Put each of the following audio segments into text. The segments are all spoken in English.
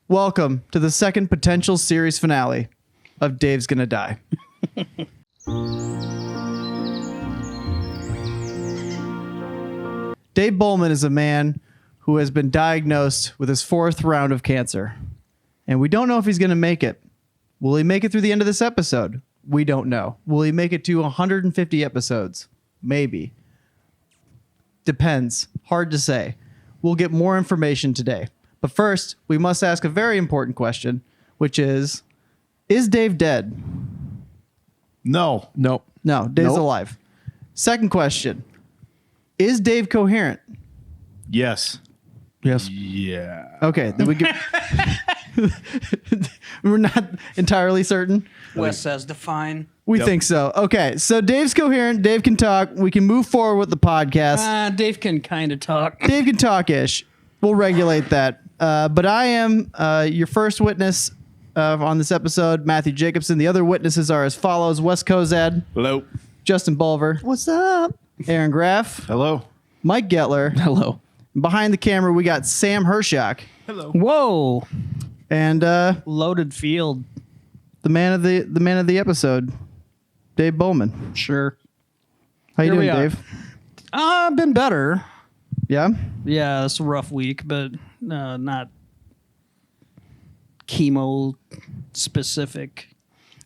welcome to the second potential series finale of Dave's Gonna Die. Dave Boelman is a man who has been diagnosed with his 4th round of cancer. And we don't know if he's going to make it. Will he make it through the end of this episode? We don't know. Will he make it to 150 episodes? Maybe. Depends. Hard to say. We'll get more information today. But first, we must ask a very important question, which is Dave dead? No. Nope. No, Dave's alive. Second question. Is Dave coherent? Yes. Yes. Yeah. Okay, then we get... We're not entirely certain. Wes says define. We think so. Okay, so Dave's coherent. Dave can talk. We can move forward with the podcast. Dave can kind of talk. Dave can talk-ish. We'll regulate that. But I am your first witness on this episode, Matthew Jacobsen. The other witnesses are as follows. Wes Cozad. Hello. Justin Bulver. What's up? Aaron Graff. Hello. Mike Gettler. Hello. Behind the camera, we got Sam Hirchak. Hello. Whoa. And Loaded field. the man of the episode, Dave Boelman. Sure. How you Here we doing, are. Dave? I've been better. Yeah? Yeah, it's a rough week, but not chemo specific.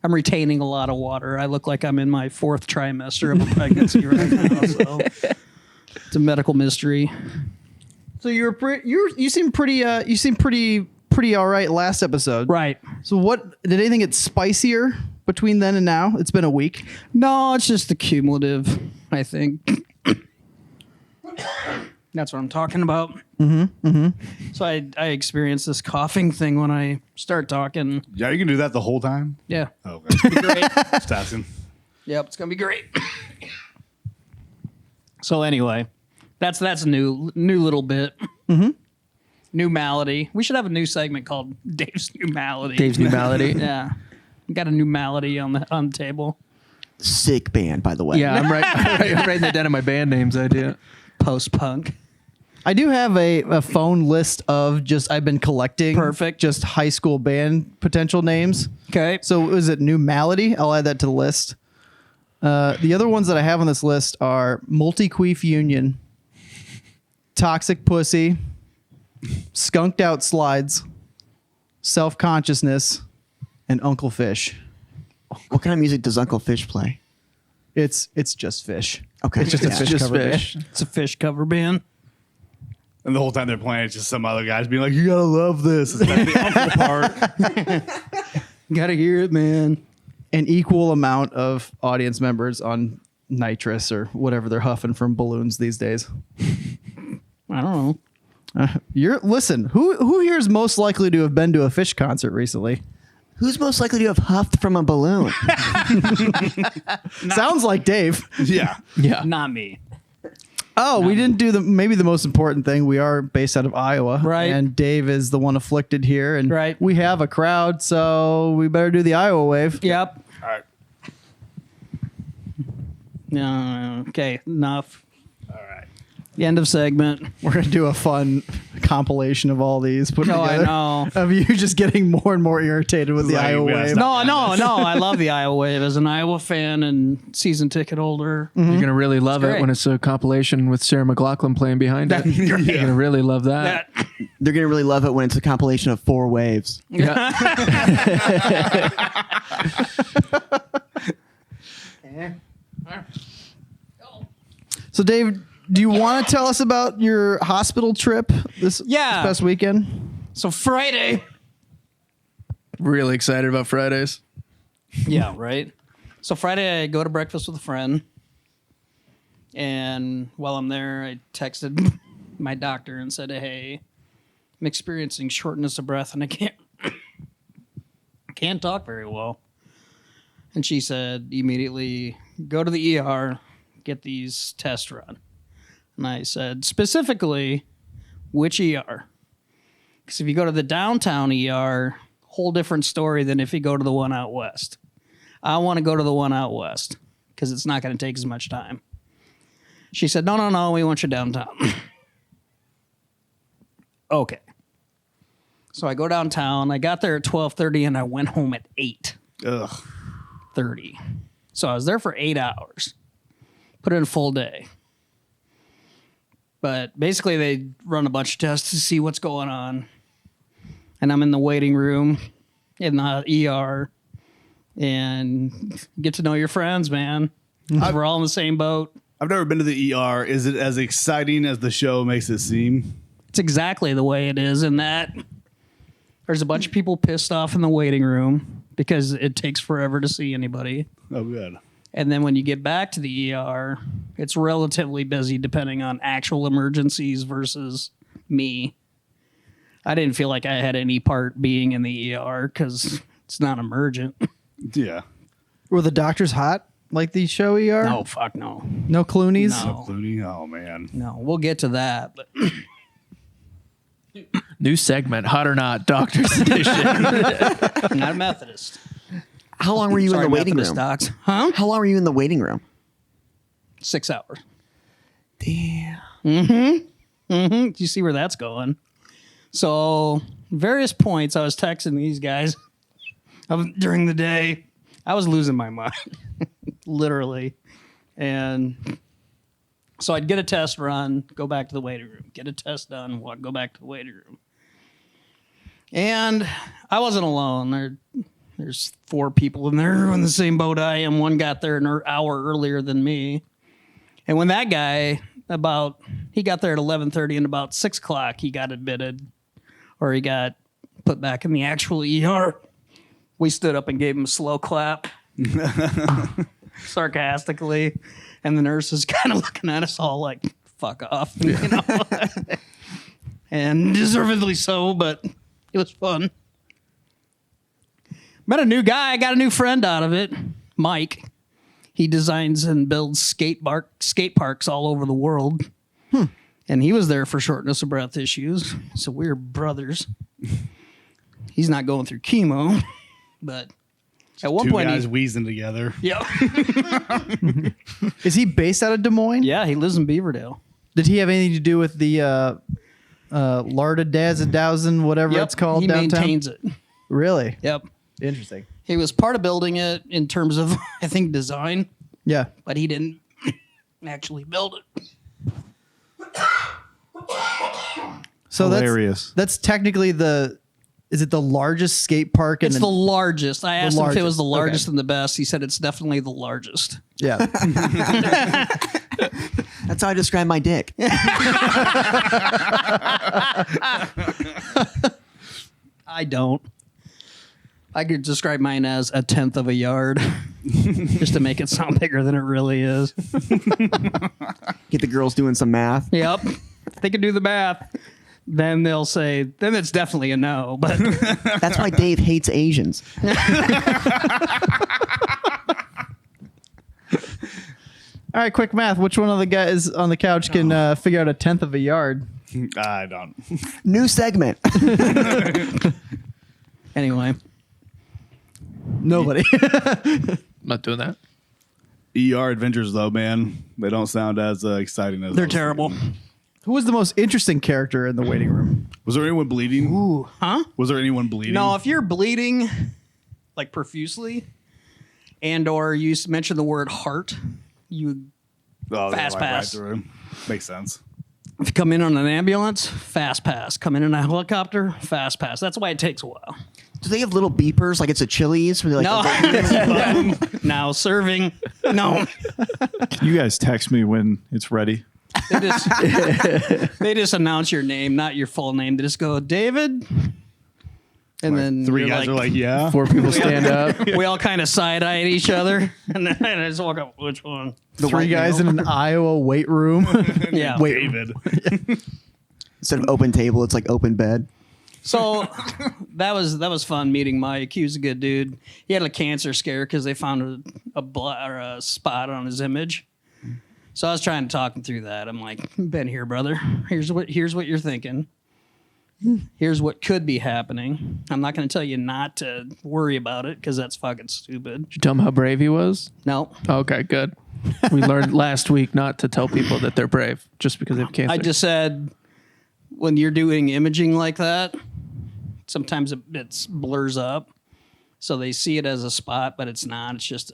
I'm retaining a lot of water. I look like I'm in my 4th trimester of a pregnancy right now. So it's a medical mystery. So you seem pretty all right last episode. Right. So what did anything get spicier between then and now? It's been a week. No, it's just the cumulative, I think. That's what I'm talking about. So I experience this coughing thing when I start talking. Yeah, you can do that the whole time? Yeah. Oh, okay. Great. Just asking. Yep, it's gonna be great. So anyway, that's a new little bit. New malady. We should have a new segment called Dave's New Malady. Dave's new malady. Yeah, got a new malady on the table. Sick band, by the way. Yeah, I'm writing that down in my band names idea. Post punk. I do have a phone list of I've been collecting Perfect. just high school band potential names. Okay. So is it New Malady? I'll add that to the list. The other ones that I have on this list are Multi-Queef Union, Toxic Pussy, Skunked Out Slides, Self-Consciousness, and Uncle Fish. What kind of music does Uncle Fish play? It's just Fish. Okay. It's just a fish cover band. It's a fish cover band. And the whole time they're playing, it's just some other guys being like, you gotta love this. It's like the uncle part. Gotta hear it, man. An equal amount of audience members on nitrous or whatever they're huffing from balloons these days. I don't know. Listen, who here is most likely to have been to a Fish concert recently? Who's most likely to have huffed from a balloon? Sounds like Dave. Yeah. Yeah. Not me. Oh, we didn't do maybe the most important thing. We are based out of Iowa. Right. And Dave is the one afflicted here. And Right. we have a crowd, so we better do the Iowa wave. Yep. All right. No. Okay. Enough. All right. The end of segment. We're going to do a fun compilation of all these put No, I together. know. Of you just getting more and more irritated with the Like, Iowa we gotta wave. stop. No. I love the Iowa Wave as an Iowa fan and season ticket holder. You're going to really love great. it when it's a compilation with Sarah McLachlan playing behind it. You're going to really love that. They're going to really love it when it's a compilation of 4 waves. Yeah. So, Dave, do you want to tell us about your hospital trip this past weekend? So Friday. Really excited about Fridays. Yeah, right. So Friday I go to breakfast with a friend. And while I'm there, I texted my doctor and said, hey, I'm experiencing shortness of breath and I can't talk very well. And she said, immediately go to the ER, get these tests run. And I said, specifically, which ER? Because if you go to the downtown ER, whole different story than if you go to the one out west. I want to go to the one out west because it's not going to take as much time. She said, no, we want you downtown. Okay. So I go downtown. I got there at 12:30 and I went home at 8:30. Ugh. So I was there for 8 hours. Put in a full day. But basically they run a bunch of tests to see what's going on. And I'm in the waiting room in the ER and get to know your friends, man. 'Cause we're all in the same boat. I've never been to the ER. Is it as exciting as the show makes it seem? It's exactly the way it is in that there's a bunch of people pissed off in the waiting room because it takes forever to see anybody. Oh, good. And then when you get back to the ER, it's relatively busy depending on actual emergencies versus me. I didn't feel like I had any part being in the ER because it's not emergent. Yeah. Were the doctors hot like the show ER? No, fuck no. No Clooney's? No. Clooney. Oh, man. No, we'll get to that. But New segment, hot or not, Doctor's Edition. I'm not a Methodist. How long were you Sorry, in the waiting Methodist room? docs. Huh? How long were you in the waiting room? 6 hours. Damn. Do you see where that's going? So, various points, I was texting these guys during the day. I was losing my mind, literally. And so I'd get a test run, go back to the waiting room, get a test done, go back to the waiting room. And I wasn't alone. There's 4 people in there who are in the same boat I am. One got there an hour earlier than me. And when that guy, he got there at 11:30 and about 6 o'clock, he got admitted or he got put back in the actual ER. We stood up and gave him a slow clap sarcastically. And the nurse is kind of looking at us all like, fuck off, you know? And deservedly so, but it was fun. Met a new guy, got a new friend out of it, Mike. He designs and builds skate parks all over the world. And he was there for shortness of breath issues. So we're brothers. He's not going through chemo, but at one 2 point guys wheezing together. yeah. Is he based out of Des Moines? Yeah, he lives in Beaverdale. Did he have anything to do with the Larda Dazadowsen, whatever it's called he downtown? maintains it. Really? Yep. Interesting. He was part of building it in terms of, I think, design, Yeah. but he didn't actually build it. So Hilarious. that's technically is it the largest skate park? It's the largest. I asked him if it was the largest. largest and the best. He said it's definitely the largest. Yeah. That's how I describe my dick. I don't. I could describe mine as 1/10 of a yard, just to make it sound bigger than it really is. Get the girls doing some math. Yep. If they can do the math, then they'll say, then it's definitely a no. But That's why Dave hates Asians. All right, quick math. Which one of the guys on the couch can figure out 1/10 of a yard? I don't. New segment. anyway, Nobody. I'm not doing that. ER adventures, though, man. They don't sound as exciting as they're those. terrible. Who was the most interesting character in the waiting room? Was there anyone bleeding? Ooh, huh? Was there anyone bleeding? No, if you're bleeding like profusely and or you mention the word heart, you Oh, Fast right pass. through. Makes sense. if you come in on an ambulance, fast pass. Come in a helicopter, fast pass. That's why it takes a while. Do they have little beepers like it's a Chili's? Where they're like, No. Now serving. No. You guys text me when it's ready. They just announce your name, not your full name. They just go, David. And then 3 you're guys are like, yeah. 4 people stand up. we all kind of side-eye at each other. And then I just walk up, which one? Three guys in an Iowa weight room. Yeah. Wait. David. instead of open table, it's like open bed. So that was fun meeting Mike. He was a good dude. He had a cancer scare because they found a spot on his image. So I was trying to talk him through that. I'm like, been here, brother. Here's what you're thinking. Here's what could be happening. I'm not going to tell you not to worry about it because that's fucking stupid. Did you tell him how brave he was? No, Okay, good. We learned last week not to tell people that they're brave just because they have cancer. I just said when you're doing imaging like that, sometimes it blurs up. So they see it as a spot, but it's not. It's just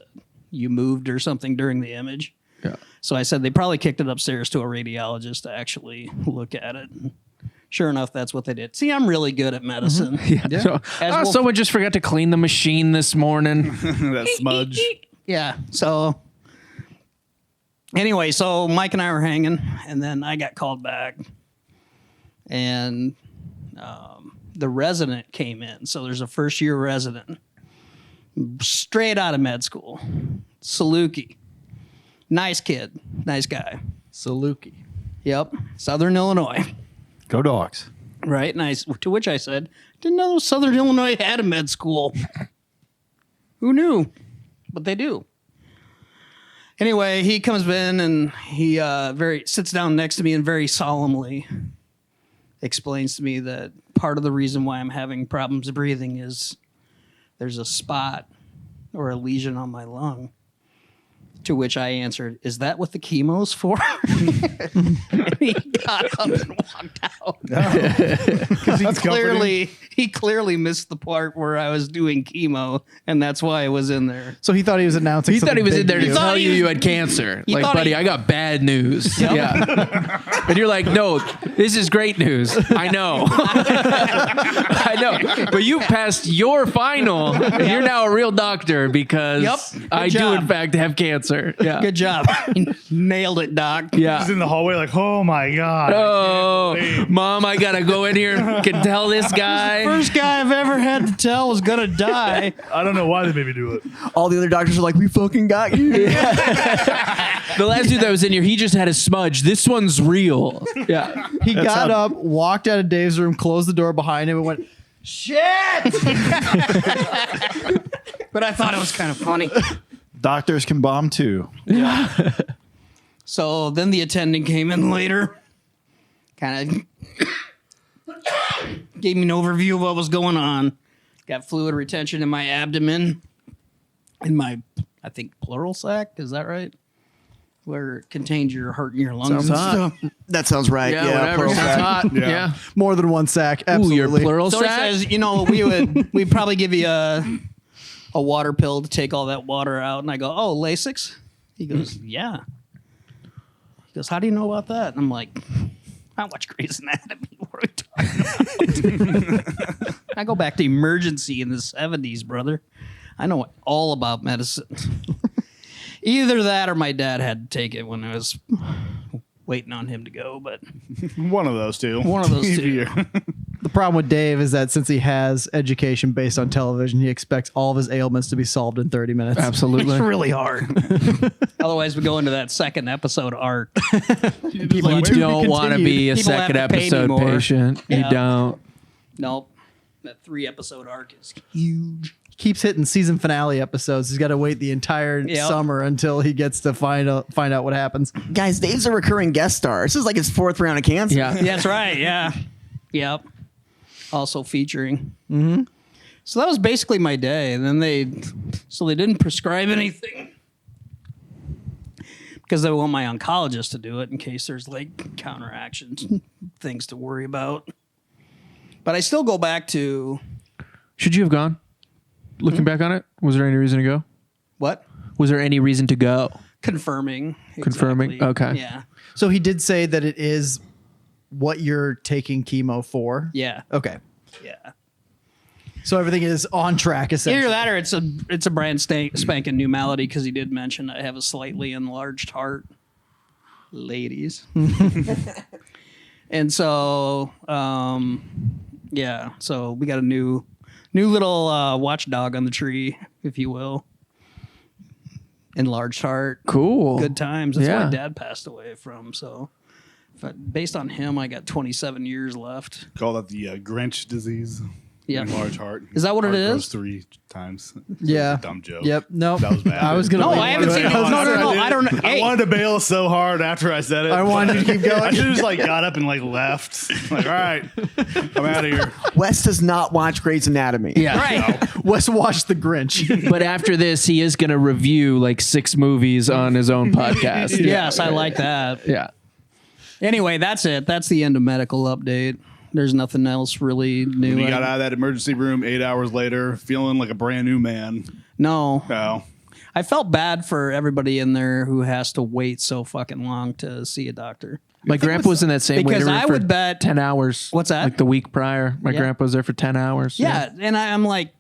you moved or something during the image. Yeah. So I said they probably kicked it upstairs to a radiologist to actually look at it. And sure enough, that's what they did. See, I'm really good at medicine. Yeah. So, someone just forgot to clean the machine this morning. That smudge. Yeah. So anyway, so Mike and I were hanging, and then I got called back, and the resident came in. So there's a first-year resident, straight out of med school, Saluki. Nice kid, nice guy. Saluki. Yep, Southern Illinois. Go Dogs. Right, nice. To which I said, didn't know Southern Illinois had a med school. Who knew? But they do. Anyway, he comes in and he sits down next to me and very solemnly explains to me that part of the reason why I'm having problems breathing is there's a spot or a lesion on my lung. To which I answered, "Is that what the chemo's for?" And he got up and walked out. He clearly missed the part where I was doing chemo, and that's why I was in there. So he thought he was announcing. He thought he was in there to you. tell you had cancer. Like, thought buddy, he- I got bad news. Yeah. And you're like, no, this is great news. I know. I know. But you passed your final. And you're now a real doctor because Yep. Good I do, job. in fact, have cancer. Yeah. Good job. Nailed it, Doc. He's Yeah. in the hallway like, oh my God. Oh, Mom, I got to go in here and can tell this guy. First guy I've ever had to tell was going to die. I don't know why they made me do it. All the other doctors are like, we fucking got you. The last dude that was in here, he just had a smudge. This one's real. Yeah. He got up, walked out of Dave's room, closed the door behind him, and went, "Shit!" But I thought it was kind of funny. Doctors can bomb too. So then the attendant came in later, kind of gave me an overview of what was going on. Got fluid retention in my abdomen, in my, I think, pleural sac. Is that right? Where it contains your heart and your lungs. Sounds and hot. stuff. That sounds right. Yeah, Yeah, whatever. plural Sounds sac. hot. Yeah. Yeah. More than one sack. Ooh, Absolutely. your plural So he sack? says, we'd probably give you a water pill to take all that water out. And I go, oh, Lasix? He goes, yeah. He goes, how do you know about that? And I'm like, I watch Grey's Anatomy. What are we talking about? I go back to emergency in the 70s, brother. I know all about medicine. Either that or my dad had to take it when I was waiting on him to go, but One of those two. one of those two. Easier. The problem with Dave is that since he has education based on television, he expects all of his ailments to be solved in 30 minutes. Absolutely. It's really hard. Otherwise, we go into that second episode arc. You To be don't want to be a People have second to pay me episode more. patient. You Yeah. don't. Nope. That 3-episode arc is huge. Keeps hitting season finale episodes. He's got to wait the entire Yep. summer until he gets to find out what happens. Guys, Dave's a recurring guest star. This is like his 4th round of cancer. Yeah. That's right. Yeah. Yep. Also featuring. Mm-hmm. So that was basically my day. And then they didn't prescribe anything because they want my oncologist to do it in case there's like counteractions, things to worry about. But I still go back to Should you have gone? Looking back on it, was there any reason to go? what? Was there any reason to go? Confirming. Confirming? Exactly. Okay. Yeah. So he did say that it is what you're taking chemo for. Yeah. Okay. Yeah. So everything is on track, essentially. Either that or it's a brand spanking new malady because he did mention I have a slightly enlarged heart, ladies. And so, yeah. So we got a new little watchdog on the tree, if you will. Enlarged heart. Cool. Good times. That's Yeah. what Dad passed away from. So, based on him, I got 27 years left. Call that the Grinch disease. Yeah. Enlarged heart. Is that what it Heart is? grows 3 times. Yeah. It's a dumb joke. Yep. Nope. That was bad. I was gonna. No, leave I haven't it. seen it. No, I don't know. I Hey. wanted to bail so hard after I said it. I wanted you to keep going. I should have just like got up and like left. Like, all right, I'm out of here. Wes does not watch Grey's Anatomy. Yeah. Right. Wes watched The Grinch. But after this, he is going to review like 6 movies on his own podcast. Yes, I like that. Yeah. Anyway, that's it. That's the end of medical update. There's nothing else really new. When he got out of that emergency room 8 hours later, feeling like a brand new man. No. No. I felt bad for everybody in there who has to wait so fucking long to see a doctor. My grandpa was in that same because waiting room I for would bet 10 hours. What's that? Like the week prior. My Yeah. grandpa was there for 10 hours. Yeah, and I'm like,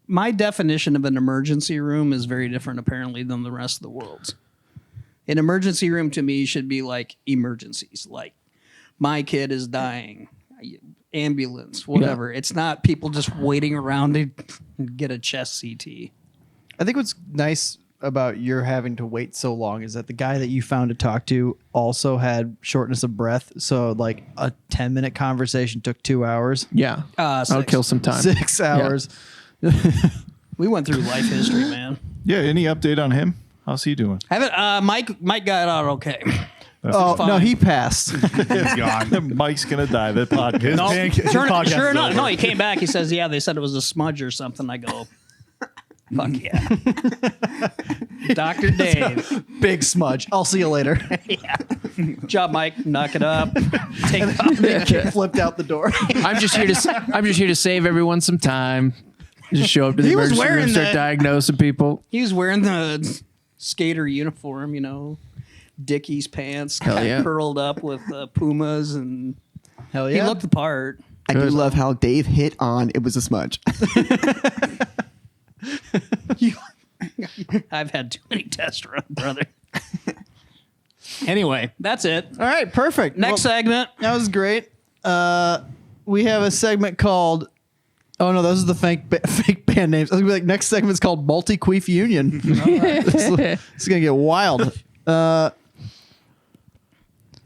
my definition of an emergency room is very different apparently than the rest of the world's. An emergency room to me should be like emergencies, like my kid is dying, ambulance, whatever. Yeah. It's not people just waiting around to get a chest CT. I think what's nice about your having to wait so long is that the guy that you found to talk to also had shortness of breath. So like a 10-minute conversation took 2 hours. Yeah. I'll 6. kill some time. 6 hours. We went through life history, man. Yeah. Any update on him? How's he doing? Haven't Mike got out okay. Oh, no, fine. he passed. It's gone. Mike's gonna die. The podcast. No, his sure podcast is enough. over. No, he came back. He says, "Yeah, they said it was a smudge or something." I go, "Fuck yeah, Dr. Dave." Big smudge. I'll see you later. Yeah, job, Mike. Knock it up. Take it off. Kid flipped out the door. I'm just here to save everyone some time. Just show up to the He was emergency room, wearing start that- diagnosing people. He was wearing the skater uniform, Dickies pants, Hell yeah. curled up with Pumas, and Hell he yeah. looked the part. I do love how Dave hit on it was a smudge. I've had too many test runs, brother. Anyway, that's it. All right, perfect. Next Well, segment. that was great. We have a segment called. Oh no, those are the fake band names. I was gonna be like, next segment's called Multi Queef Union. This is gonna get wild.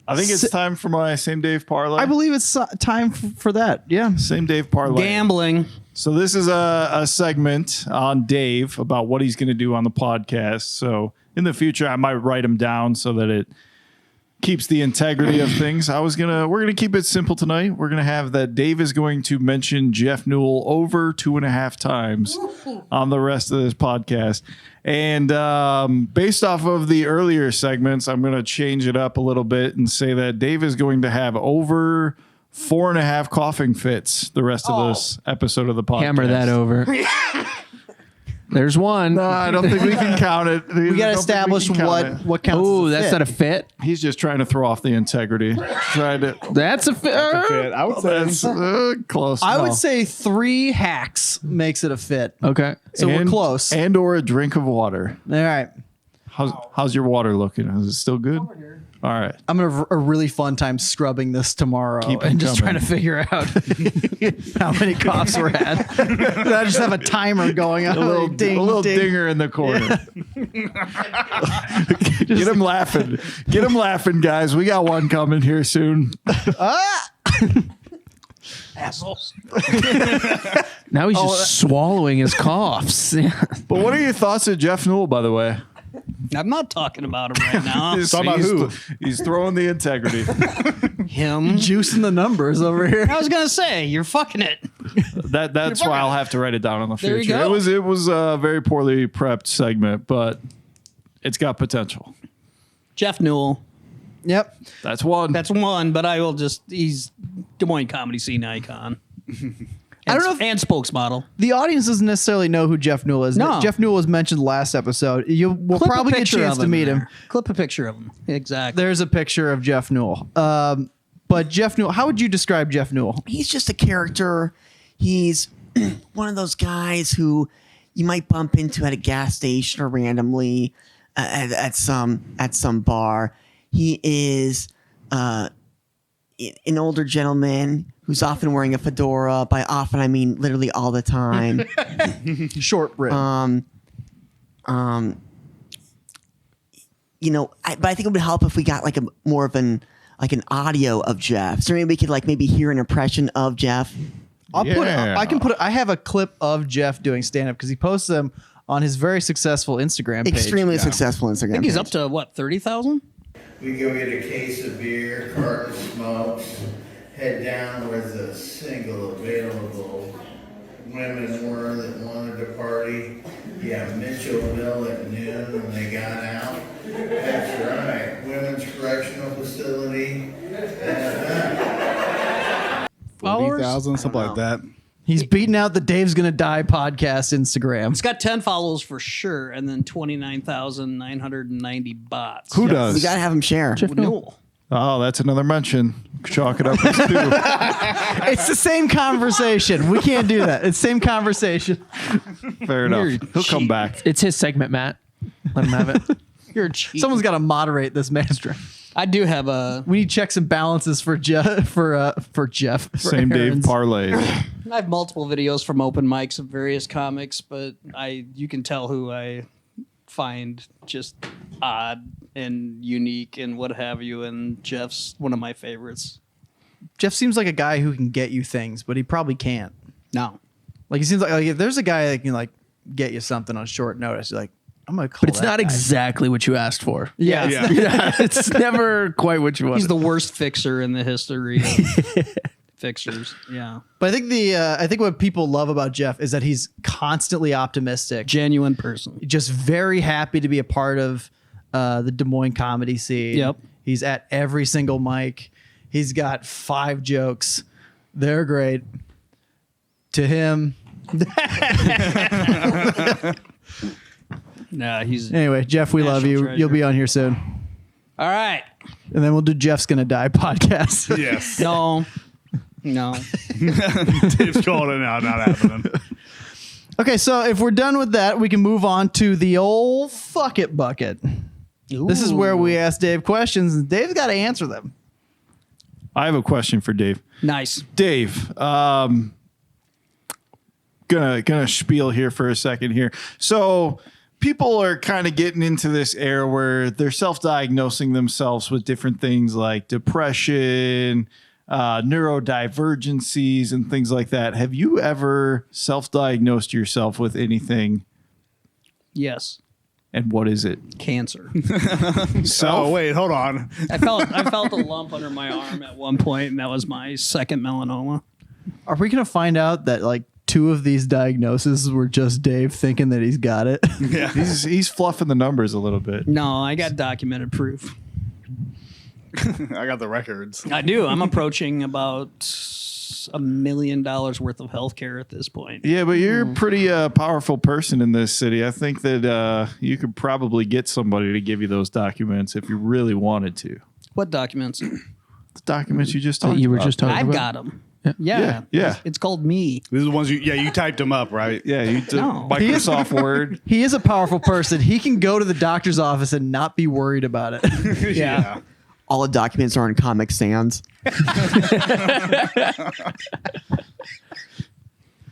I think it's time for my same Dave parlay. I believe it's time for that. Yeah. Same Dave parlay. Gambling. So this is a segment on Dave about what he's going to do on the podcast. So in the future, I might write him down so that it keeps the integrity of things. We're gonna keep it simple tonight. We're gonna have that Dave is going to mention Jeff Newell over 2.5 times on the rest of this podcast. And based off of the earlier segments, I'm gonna change it up a little bit and say that Dave is going to have over 4.5 coughing fits the rest of this episode of the podcast. Hammer that over. There's one. No, I don't think we can count it. We got to establish what counts. Oh, as a that's fit. not a fit. He's just trying to throw off the integrity. That's a fit. Fit. I would say That's close. I No. would say 3 hacks makes it a fit. Okay. So we're close. And or a drink of water. All right. How's your water looking? Is it still good? All right. I'm gonna have a really fun time scrubbing this tomorrow Keep it and just coming. trying to figure out how many coughs we're at. I just have a timer going on. A little, ding, a little ding. dinger in the corner. Get him laughing. Get him laughing, guys. We got one coming here soon. Assholes. Now he's just swallowing his coughs. But what are your thoughts of Jeff Newell, by the way? I'm not talking about him right now. He's throwing the integrity. Him. Juicing the numbers over here. I was gonna say you're fucking it. That's why I'll have to write it down in the There you future. go. It was a very poorly prepped segment, but it's got potential. Jeff Newell. Yep. That's one. That's one, but I will he's Des Moines comedy scene icon. I don't know if and spokesmodel. the audience doesn't necessarily know who Jeff Newell is. No. Jeff Newell was mentioned last episode. We'll probably get a chance to meet him. Clip a picture of him. Exactly. There's a picture of Jeff Newell. But Jeff Newell, how would you describe Jeff Newell? He's just a character. He's one of those guys who you might bump into at a gas station or randomly at some bar. He is an older gentleman who's often wearing a fedora. By often, I mean literally all the time. Short rib. But I think it would help if we got like more of an audio of Jeff. So maybe we could maybe hear an impression of Jeff. I have a clip of Jeff doing stand up because he posts them on his very successful Instagram page. Extremely successful Instagram. I think he's page. up to what, 30,000? We go get a case of beer, carton of smokes, head down where the single available women were that wanted to party. Yeah, Mitchellville at noon when they got out. That's right. Women's Correctional Facility. That's 40,000, something like that. He's beating out the Dave's Gonna Die podcast Instagram. It's got 10 follows for sure, and then 29,990 bots. Who does? We gotta have him share. Newell. Oh, that's another mention. Chalk it up as two. It's the same conversation. We can't do that. It's same conversation. Fair enough. He'll come back. It's his segment, Matt. Let him have it. You're a cheat. Someone's got to moderate this maelstrom. I do have a. We need checks and balances for Jeff. For Jeff. For Same Dave Aaron's. parlay. I have multiple videos from open mics of various comics, but you can tell who I find just odd and unique and what have you. And Jeff's one of my favorites. Jeff seems like a guy who can get you things, but he probably can't. No, Like he seems like if there's a guy that can like get you something on short notice, you're like, I'm gonna call. But it's that not guy. exactly what you asked for. Yeah. Yeah. Yeah, it's never quite what you wanted. he's the worst fixer in the history of fixers. Yeah, But I think what people love about Jeff is that he's constantly optimistic, genuine person. just very happy to be a part of the Des Moines comedy scene. Yep. He's at every single mic. He's got 5 jokes. They're great. To him. Nah, he's Anyway, Jeff, we love National you. treasure. You'll be on here soon. all right. And then we'll do Jeff's Gonna Die podcast. Yes. No, Dave's calling it out. Not happening. Okay, so if we're done with that, we can move on to the old fuck it bucket. This is where we ask Dave questions, and Dave's got to answer them. I have a question for Dave. nice. Dave, gonna spiel here for a second here. So people are kind of getting into this era where they're self-diagnosing themselves with different things like depression, neurodivergencies, and things like that. Have you ever self-diagnosed yourself with anything, Yes, and what is it? cancer. Oh, wait, hold on. I felt a lump under my arm at one point, and that was my second melanoma. Are we going to find out that like 2 of these diagnoses were just Dave thinking that he's got it? Yeah. He's fluffing the numbers a little bit. No, I got documented proof. I got the records. I do. I'm approaching about $1 million worth of healthcare at this point. Yeah, but you're a pretty powerful person in this city. I think that you could probably get somebody to give you those documents if you really wanted to. What documents? The documents you just talked you were about. just talking I've about. got them. Yeah. Yeah. It's called me. These are the ones you typed them up, right? Yeah, you did No. Microsoft Word. He is a powerful person. He can go to the doctor's office and not be worried about it. Yeah. All the documents are in Comic Sans.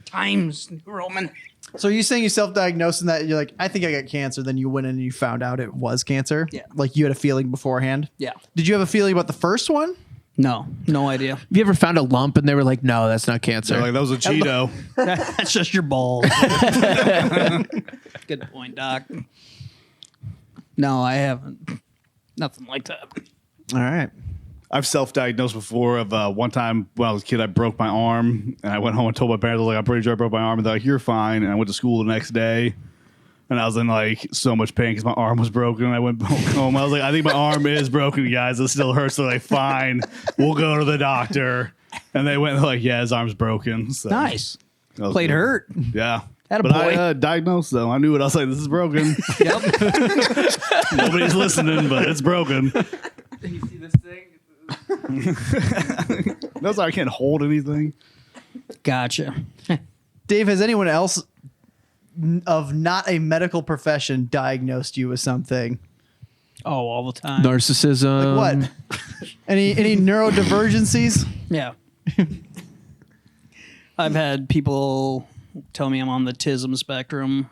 Times Roman. So are you saying you self-diagnosed and that you're like, I think I got cancer, then you went in and you found out it was cancer? Yeah. Like you had a feeling beforehand? Yeah. Did you have a feeling about the first one? No idea. Have you ever found a lump and they were like, no, that's not cancer? They're like, that was a Cheeto. That's just your balls. Good point, Doc. No, I haven't. Nothing like that. All right. I've self-diagnosed before of one time when I was a kid, I broke my arm and I went home and told my parents, I was like, I'm pretty sure I broke my arm. And they're like, you're fine. And I went to school the next day and I was in like so much pain because my arm was broken. And I went home. I was like, I think my arm is broken, guys. It still hurts. They're like, fine, we'll go to the doctor. And they went like, yeah, his arm's broken. So Nice. that was Played good. hurt. Yeah. Atta But boy. I diagnosed though. I knew it. I was like, this is broken. Yep. Nobody's listening, but it's broken. You see this thing? That's why I can't hold anything. Gotcha. Dave, has anyone else of not a medical profession diagnosed you with something? Oh, all the time. Narcissism. What? Any neurodivergencies? Yeah. I've had people tell me I'm on the TISM spectrum.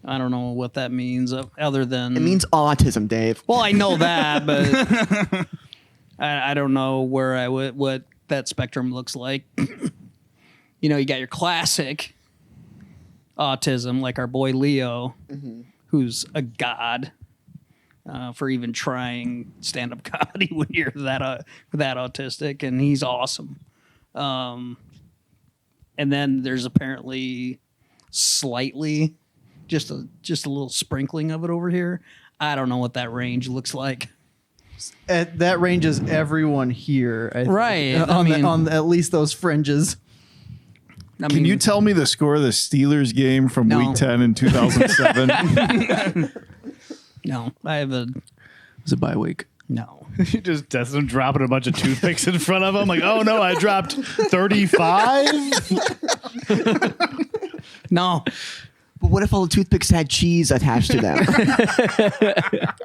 I don't know what that means other than... It means autism, Dave. Well, I know that, but I don't know where I would, what that spectrum looks like. You know, you got your classic autism, like our boy Leo, who's a god for even trying stand-up comedy when you're that autistic, and he's awesome. And then there's apparently slightly, just a little sprinkling of it over here. I don't know what that range looks like. That ranges everyone here, I think, Right. on at least those fringes. Can you tell me the score of the Steelers game from No. Week 10 in 2007? No, I have a It was a bye week. no. You just test him dropping a bunch of toothpicks in front of him. Like, oh no, I dropped 35. No. But what if all the toothpicks had cheese attached to them?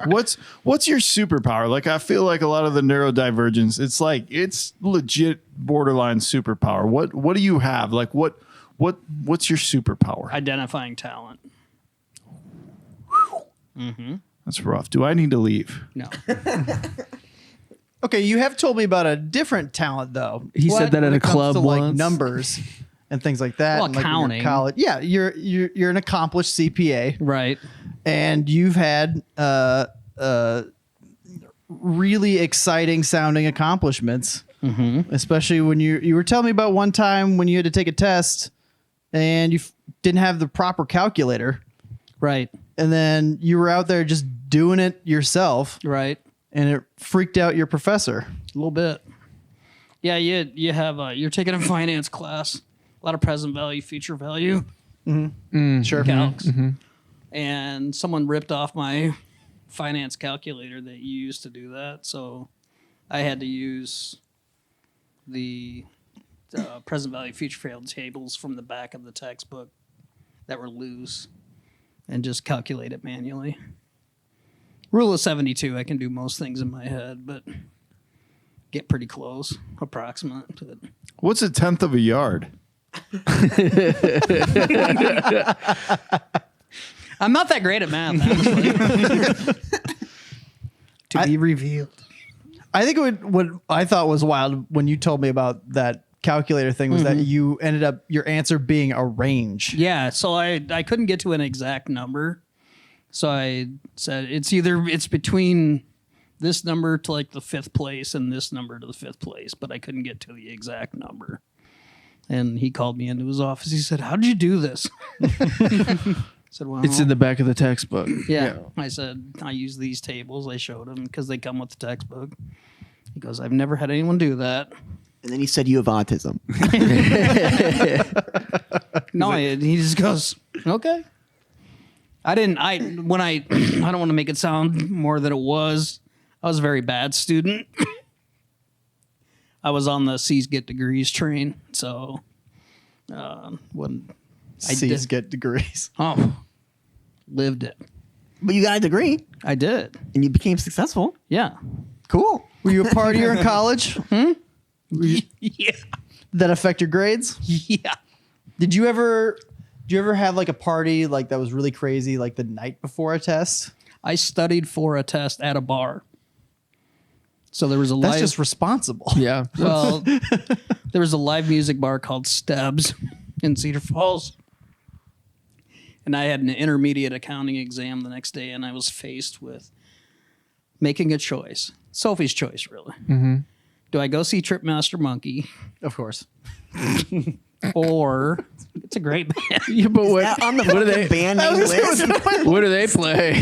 What's your superpower? Like, I feel like a lot of the neurodivergence, it's legit borderline superpower. What do you have? Like, what's your superpower? Identifying talent. That's rough. Do I need to leave? No. Okay, you have told me about a different talent though. He said that When at it a comes club to, like, once. numbers and things like that. Well, and, like, when you're in accounting. college. Yeah, you're an accomplished CPA, Right. and you've had really exciting sounding accomplishments. Especially when you were telling me about one time when you had to take a test and you didn't have the proper calculator, Right. and then you were out there just doing it yourself, Right. and it freaked out your professor. A little bit. Yeah, you have you're taking a finance class. A lot of present value, future value Sure. calcs. And someone ripped off my finance calculator that you used to do that. So I had to use the present value, future value tables from the back of the textbook that were loose and just calculate it manually. Rule of 72, I can do most things in my head, but get pretty close, approximate. But What's a tenth of a yard? I'm not that great at math, honestly. To be revealed. I think what I thought was wild when you told me about that calculator thing was that you ended up your answer being a range. Yeah, so I couldn't get to an exact number. So I said it's between this number to like the 5th place and this number to the 5th place, but I couldn't get to the exact number. And he called me into his office. He said, "How did you do this?" I said, "Well, It's in the back of the textbook. yeah." I said, "I use these tables." I showed him because they come with the textbook. He goes, "I've never had anyone do that." And then he said, "You have autism." No, he just goes, "Okay." I don't want to make it sound more than it was. I was a very bad student. I was on the C's get degrees train. So when I C's did, get degrees. lived it. But you got a degree I did. and you became successful. Yeah. Cool. Were you a partier in college? Yeah. That affect your grades? Yeah. Did you ever have like a party like that was really crazy, like the night before a test? I studied for a test at a bar. So there was a That's live, just responsible. Yeah. well, there was a live music bar called Stebbs in Cedar Falls. And I had an intermediate accounting exam the next day, and I was faced with making a choice. Sophie's choice, really. Do I go see Tripmaster Monkey, Of course. or it's a great band. Yeah, but On the what do they? band name list. What do they play?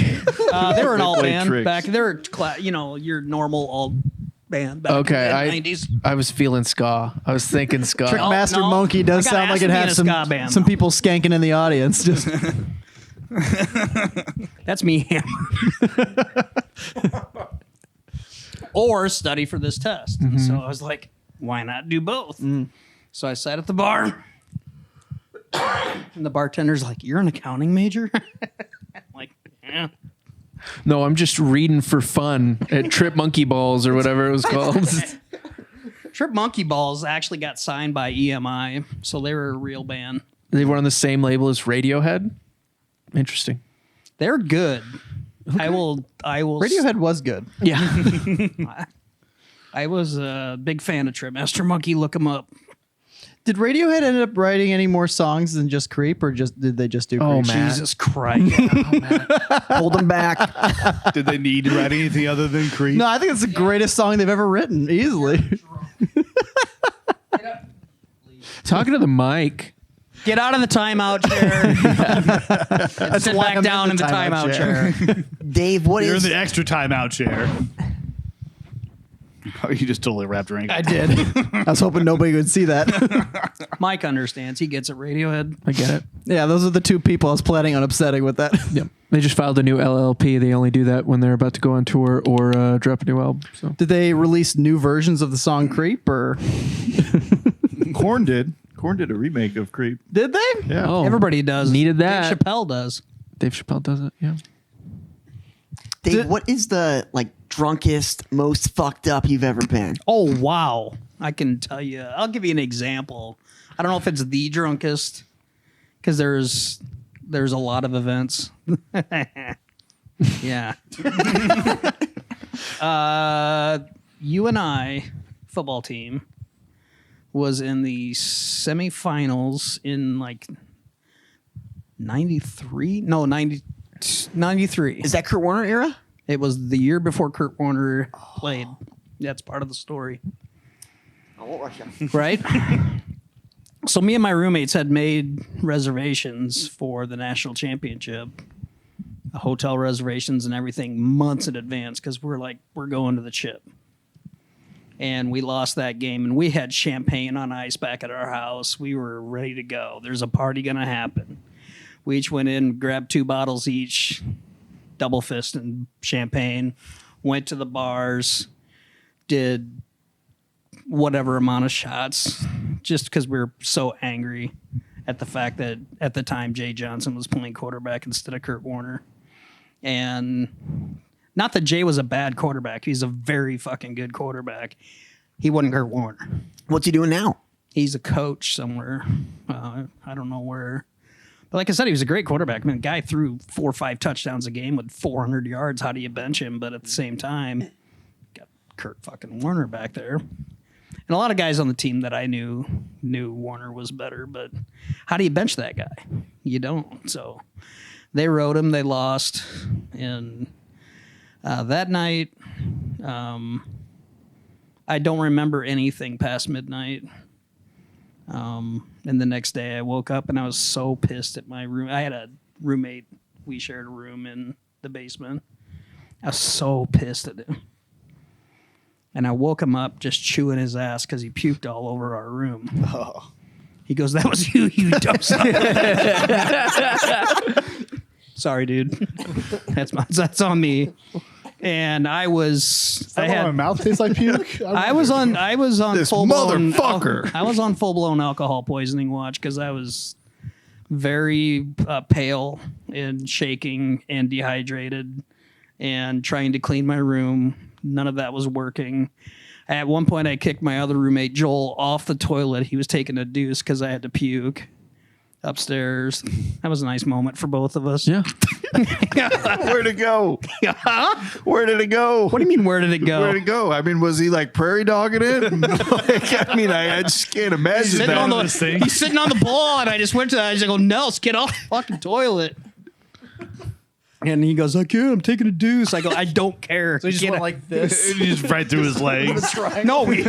They were an all play band tricks. back. They were, your normal all band back Okay, in the 90s. I was feeling ska. I was thinking ska. Trickmaster no. Monkey does I got sound like asked it to be in has a ska band, some though. people skanking in the audience. Just That's me hammered. Or study for this test. So I was like, why not do both? So I sat at the bar. And the bartender's like, "You're an accounting major?" I'm like, yeah. No, I'm just reading for fun at Trip Monkey Balls or whatever it was called. Trip Monkey Balls actually got signed by EMI, so they were a real band. They were on the same label as Radiohead. Interesting. They're good. I will. Radiohead was good. Yeah. I was a big fan of Tripmaster Monkey. Look them up. Did Radiohead end up writing any more songs than just Creep, or did they just do Creep? Oh, man. Jesus Christ! Hold them back. Did they need to write anything other than Creep? No, I think it's the greatest song they've ever written, easily. Talking to the mic. Get out of the timeout chair. And sit back down in the timeout chair. Dave, what You're in is the extra timeout chair. Oh, you just totally wrapped around. I did. I was hoping nobody would see that. Mike understands. He gets it. Radiohead. I get it. Yeah, those are the two people I was planning on upsetting with that. Yep. They just filed a new LLP. They only do that when they're about to go on tour or drop a new album. So Did they release new versions of the song Creep, or Korn did. Korn did a remake of Creep. did they? Yeah. Oh, Everybody does. needed that. Dave Chappelle does. Dave Chappelle does it. Yeah. Dave? What is the drunkest, most fucked up you've ever been? Oh, wow. I can tell you. I'll give you an example. I don't know if it's the drunkest because there's a lot of events. Yeah. UNI football team was in the semifinals in 93? No, 93. Is that Kurt Warner era? It was the year before Kurt Warner played. That's part of the story. Right? So me and my roommates had made reservations for the national championship, hotel reservations and everything months in advance because we're going to the chip. And we lost that game, and we had champagne on ice back at our house. We were ready to go. There's a party going to happen. We each went in, grabbed 2 bottles each, double fist and champagne, went to the bars, did whatever amount of shots, just because we were so angry at the fact that at the time Jay Johnson was playing quarterback instead of Kurt Warner. And not that Jay was a bad quarterback. He's a very fucking good quarterback. He wasn't Kurt Warner. What's he doing now? He's a coach somewhere. I don't know where. But like I said, he was a great quarterback. I mean, the guy threw 4 or 5 touchdowns a game with 400 yards. How do you bench him? But at the same time, got Kurt fucking Warner back there. And a lot of guys on the team that I knew Warner was better. But how do you bench that guy? You don't. So they rode him. They lost. And that night, I don't remember anything past midnight. And the next day I woke up and I was so pissed at my room. I had a roommate. We shared a room in the basement. I was so pissed at him. And I woke him up just chewing his ass because he puked all over our room. Oh. He goes, "That was you dumb son." Sorry, dude. That's on me. And I was. My mouth tastes like puke. I was on This full blown motherfucker. I was on full blown alcohol poisoning watch because I was very pale and shaking and dehydrated and trying to clean my room. None of that was working. At one point, I kicked my other roommate Joel off the toilet. He was taking a deuce because I had to puke upstairs. That was a nice moment for both of us. Yeah. Where'd it go? Where did it go? What do you mean? Where did it go? Where'd it go? I mean, was he prairie dogging it? I just can't imagine He's sitting, that. he's sitting on the ball, and I just went to that. I just go, "Nels, get off the fucking toilet." And he goes, "I can't. I'm taking a deuce." I go, "I don't care." So he just went like this. Just right through his legs. No, Is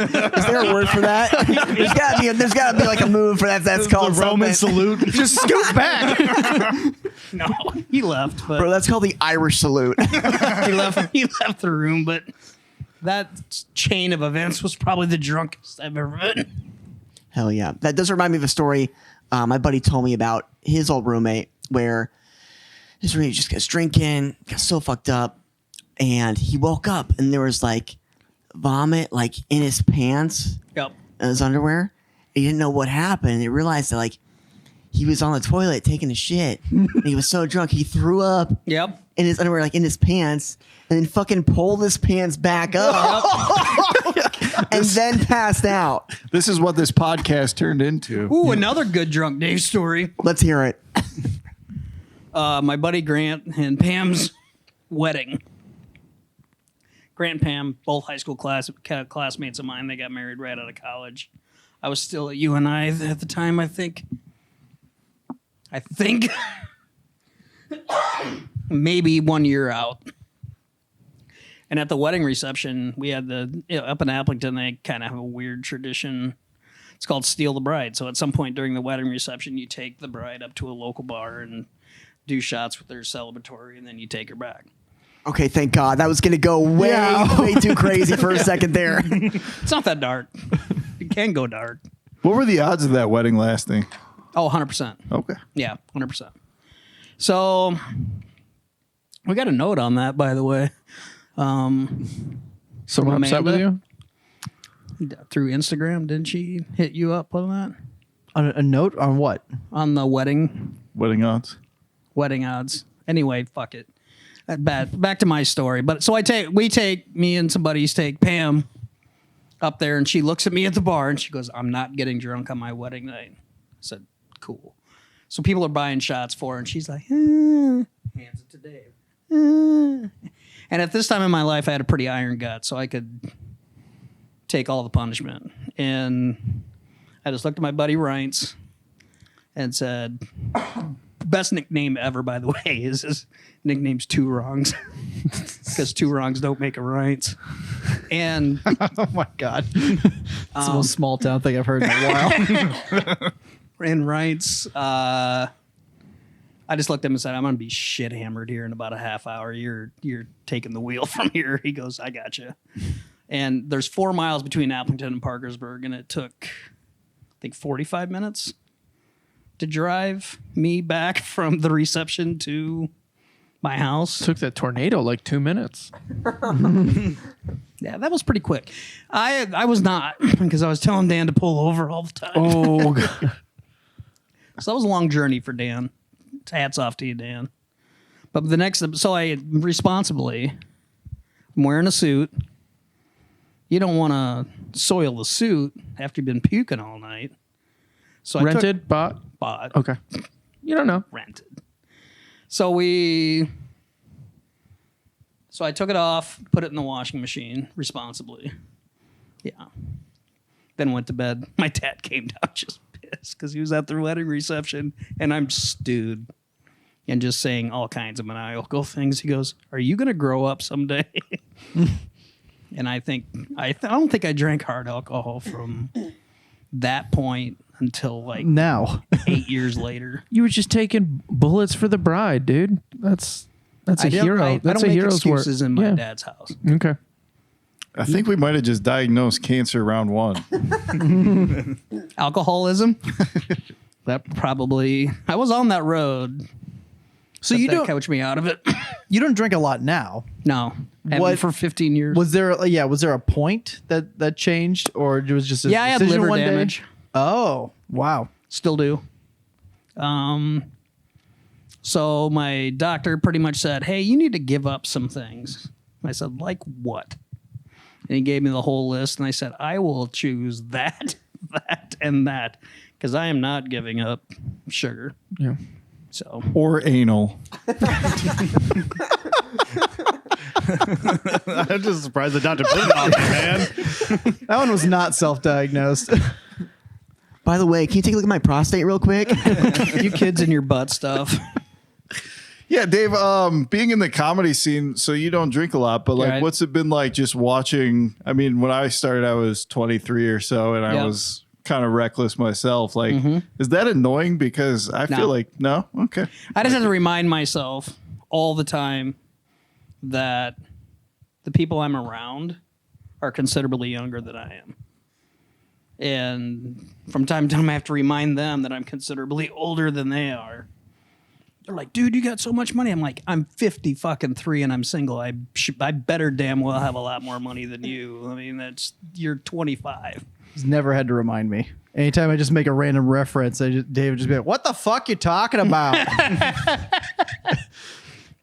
there a word for that? There's gotta be a move for that. That's called The Roman something. salute. Just scoot back. no, he left. But Bro, that's called the Irish salute. he left the room. But that chain of events was probably the drunkest I've ever been. Hell yeah. That does remind me of a story my buddy told me about his old roommate where his roommate just gets drinking, got so fucked up, and he woke up and there was vomit in his pants Yep. and his underwear. He didn't know what happened. He realized that he was on the toilet taking a shit and he was so drunk he threw up Yep. in his underwear, in his pants, and then fucking pulled his pants back up and then passed out. This is what this podcast turned into. Ooh, another good drunk Dave story. Let's hear it. My buddy Grant and Pam's wedding. Grant and Pam, both high school classmates of mine. They got married right out of college. I was still at UNI at the time, I think. Maybe 1 year out. And at the wedding reception, we had up in Appleton, they kind of have a weird tradition. It's called Steal the Bride. So at some point during the wedding reception, you take the bride up to a local bar and do shots with their celebratory, and then you take her back. Okay, thank God. That was going to go way too crazy for a second there. It's not that dark. It can go dark. What were the odds of that wedding lasting? Oh, 100%. Okay. Yeah, 100%. So we got a note on that, by the way. Someone upset with you? Through Instagram, didn't she hit you up on that? A note on what? On the wedding Wedding odds. Anyway, fuck it. Back to my story. But so me and some buddies take Pam up there, and she looks at me at the bar and she goes, "I'm not getting drunk on my wedding night." I said, "Cool." So people are buying shots for her, and she's like, hands it to Dave. And at this time in my life, I had a pretty iron gut, so I could take all the punishment. And I just looked at my buddy Reince and said, best nickname ever, by the way, is his nickname's Two Wrongs. Because two wrongs don't make a Reince. And Oh my God. It's the most small town thing I've heard in a while. and Reince, I just looked at him and said, "I'm going to be shit hammered here in about a half hour. You're taking the wheel from here." He goes, "I got you." And there's 4 miles between Appleton and Parkersburg, and it took, I think, 45 minutes to drive me back from the reception to my house. Took that tornado like 2 minutes. Yeah, that was pretty quick. I was not, because I was telling Dan to pull over all the time. Oh, God. So that was a long journey for Dan. Hats off to you, Dan. But so I responsibly, I'm wearing a suit. You don't want to soil the suit after you've been puking all night. So Rented? Bought? Bought. Okay. You don't know. Rented. So I took it off, put it in the washing machine responsibly. Yeah. Then went to bed. My dad came down just pissed because he was at the wedding reception, and I'm stewed and just saying all kinds of maniacal things. He goes, "Are you going to grow up someday?" And I don't think I drank hard alcohol from that point until like Now. 8 years later. You were just taking bullets for the bride, dude. That's a hero. I That's don't a make hero's work. excuses in my dad's house. Okay. I think we might have just diagnosed cancer round one. Alcoholism. That probably. I was on that road. So but you that don't coach me out of it. you don't drink a lot now. No, haven't What- for 15 years. Was there a point that changed, or it was just a Yeah, I had decision liver one day? damage. Oh, wow. Still do. So my doctor pretty much said, "Hey, you need to give up some things." I said, "Like what?" And he gave me the whole list, and I said, "I will choose that, that, and that, because I am not giving up sugar." Yeah. So Or anal. I'm just surprised the doctor put it on me, man. That one was not self-diagnosed. By the way, can you take a look at my prostate real quick? you kids and your butt stuff. Yeah, Dave, being in the comedy scene, so you don't drink a lot, but like, Right. what's it been like just watching? I mean, when I started, I was 23 or so, and I Yeah. was kind of reckless myself. Like, is that annoying? Because I No. feel like, no? Okay. I just have to remind myself all the time that the people I'm around are considerably younger than I am. And from time to time, I have to remind them that I'm considerably older than they are. They're like, "Dude, you got so much money." I'm like, "I'm 53 and I'm single. I better damn well have a lot more money than you. I mean, you're 25. He's never had to remind me. Anytime I just make a random reference, Dave would just be like, "What the fuck you talking about?"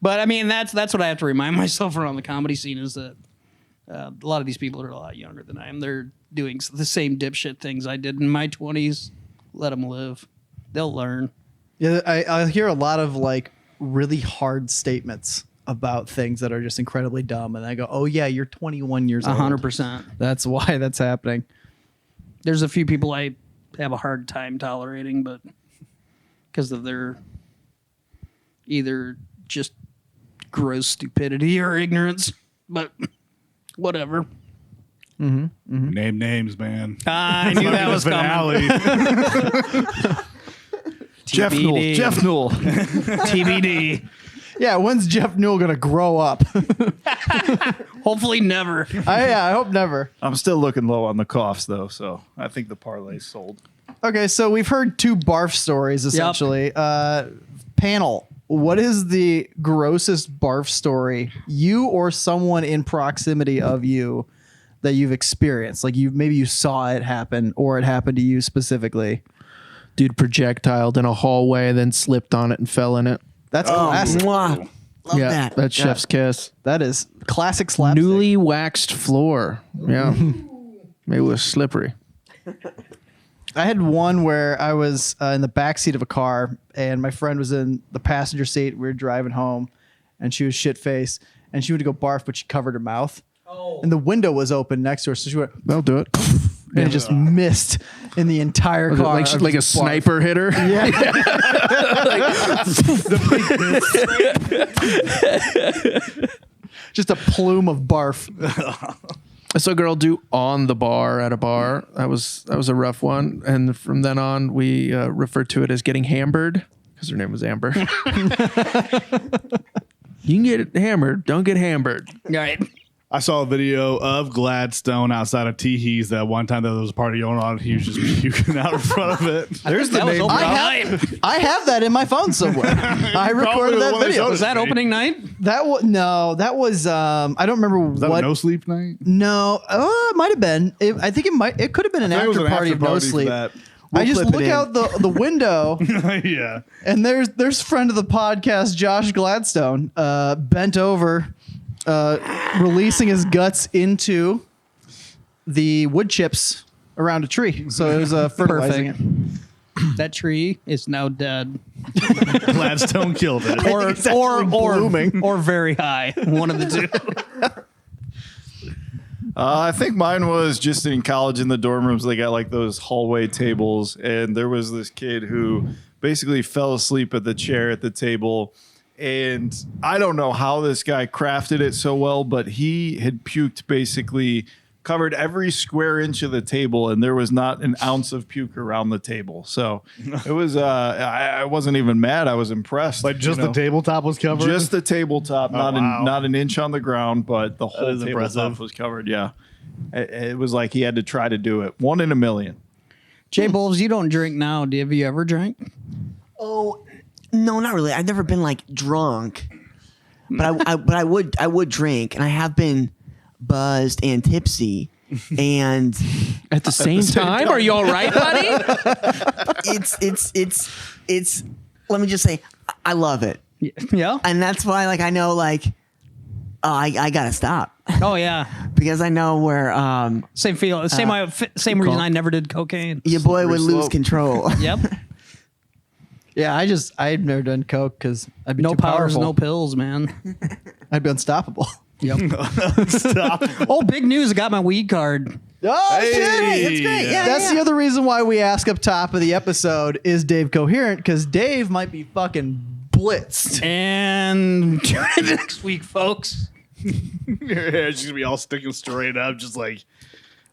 But I mean, that's what I have to remind myself around the comedy scene is that a lot of these people are a lot younger than I am. They're doing the same dipshit things I did in my 20s. Let them live. They'll learn. Yeah, I hear a lot of like really hard statements about things that are just incredibly dumb, and I go, "Oh yeah, you're 21 years old." 100%. That's why that's happening. There's a few people I have a hard time tolerating, but because of their either just gross stupidity or ignorance. But whatever. Name names, man. I knew that was coming. Jeff Newell. Jeff Newell. TBD. Yeah, when's Jeff Newell gonna grow up? Hopefully never. I hope never. I'm still looking low on the coughs though, so I think the parlay's sold. Okay, so we've heard 2 barf stories essentially. Panel, what is the grossest barf story you or someone in proximity of you that you've experienced? Like maybe you saw it happen or it happened to you specifically. Dude projectiled in a hallway, then slipped on it and fell in it. That's classic. Mwah. Love Yeah, that. that's chef's kiss. That is classic slapstick. Newly waxed floor. Yeah. It was slippery. I had one where I was in the backseat of a car and my friend was in the passenger seat. We were driving home and she was shit-faced and she went to go barf, but she covered her mouth. Oh. And the window was open next to her. So she went, They'll do it. and it just missed in the entire car. Like a sniper hitter. Yeah. Just a plume of barf. I saw a girl do on the bar at a bar. That was a rough one. And from then on, we referred to it as getting hammered because her name was Amber. You can get hammered. Don't get hammered. Right. I saw a video of Gladstone outside of Teehee's that one time that there was a party going on. He was just puking out in front of it. There's the name. I have that in my phone somewhere. I recorded that video. Was that opening night? That was I don't remember Was that what. a no sleep night? No, it might have been. I think it could have been an I think it was after an party after of no party for sleep. that. I just clip it look in. out the window Yeah. and there's friend of the podcast Josh Gladstone bent over, releasing his guts into the wood chips around a tree. So it was fertilizing it. That tree is now dead. Gladstone killed it. Or very high. One of the two. I think mine was just in college in the dorm rooms. They got like those hallway tables, and there was this kid who basically fell asleep at the chair at the table. And I don't know how this guy crafted it so well, but he had puked basically covered every square inch of the table, and there was not an ounce of puke around the table. So it was, I wasn't even mad. I was impressed. Like just the tabletop was covered? Just the tabletop, wow. not an inch on the ground, but the whole is tabletop impressive. was covered. Yeah. It was like he had to try to do it. 1 in a million. Jay Bulves, you don't drink now. Have you ever drank? Oh, no, not really. I've never been like drunk, but I would drink, and I have been buzzed and tipsy, and At the same time? Are you all right, buddy? it's. Let me just say, I love it, Yeah. and that's why like I know like, oh, I gotta stop Oh yeah. because I know where Same feel. Same reason I never did cocaine. your boy would lose slope. control. Yep. Yeah, I've never done coke because I'd be No too powers, powerful. no pills, man. I'd be unstoppable. Yep. Oh, big news! I got my weed card. Oh Shit, that's great. Yeah, That's yeah. the other reason why we ask up top of the episode, is Dave coherent? Because Dave might be fucking blitzed. And tune in next week, folks. Your hair's just gonna be all sticking straight up, just like,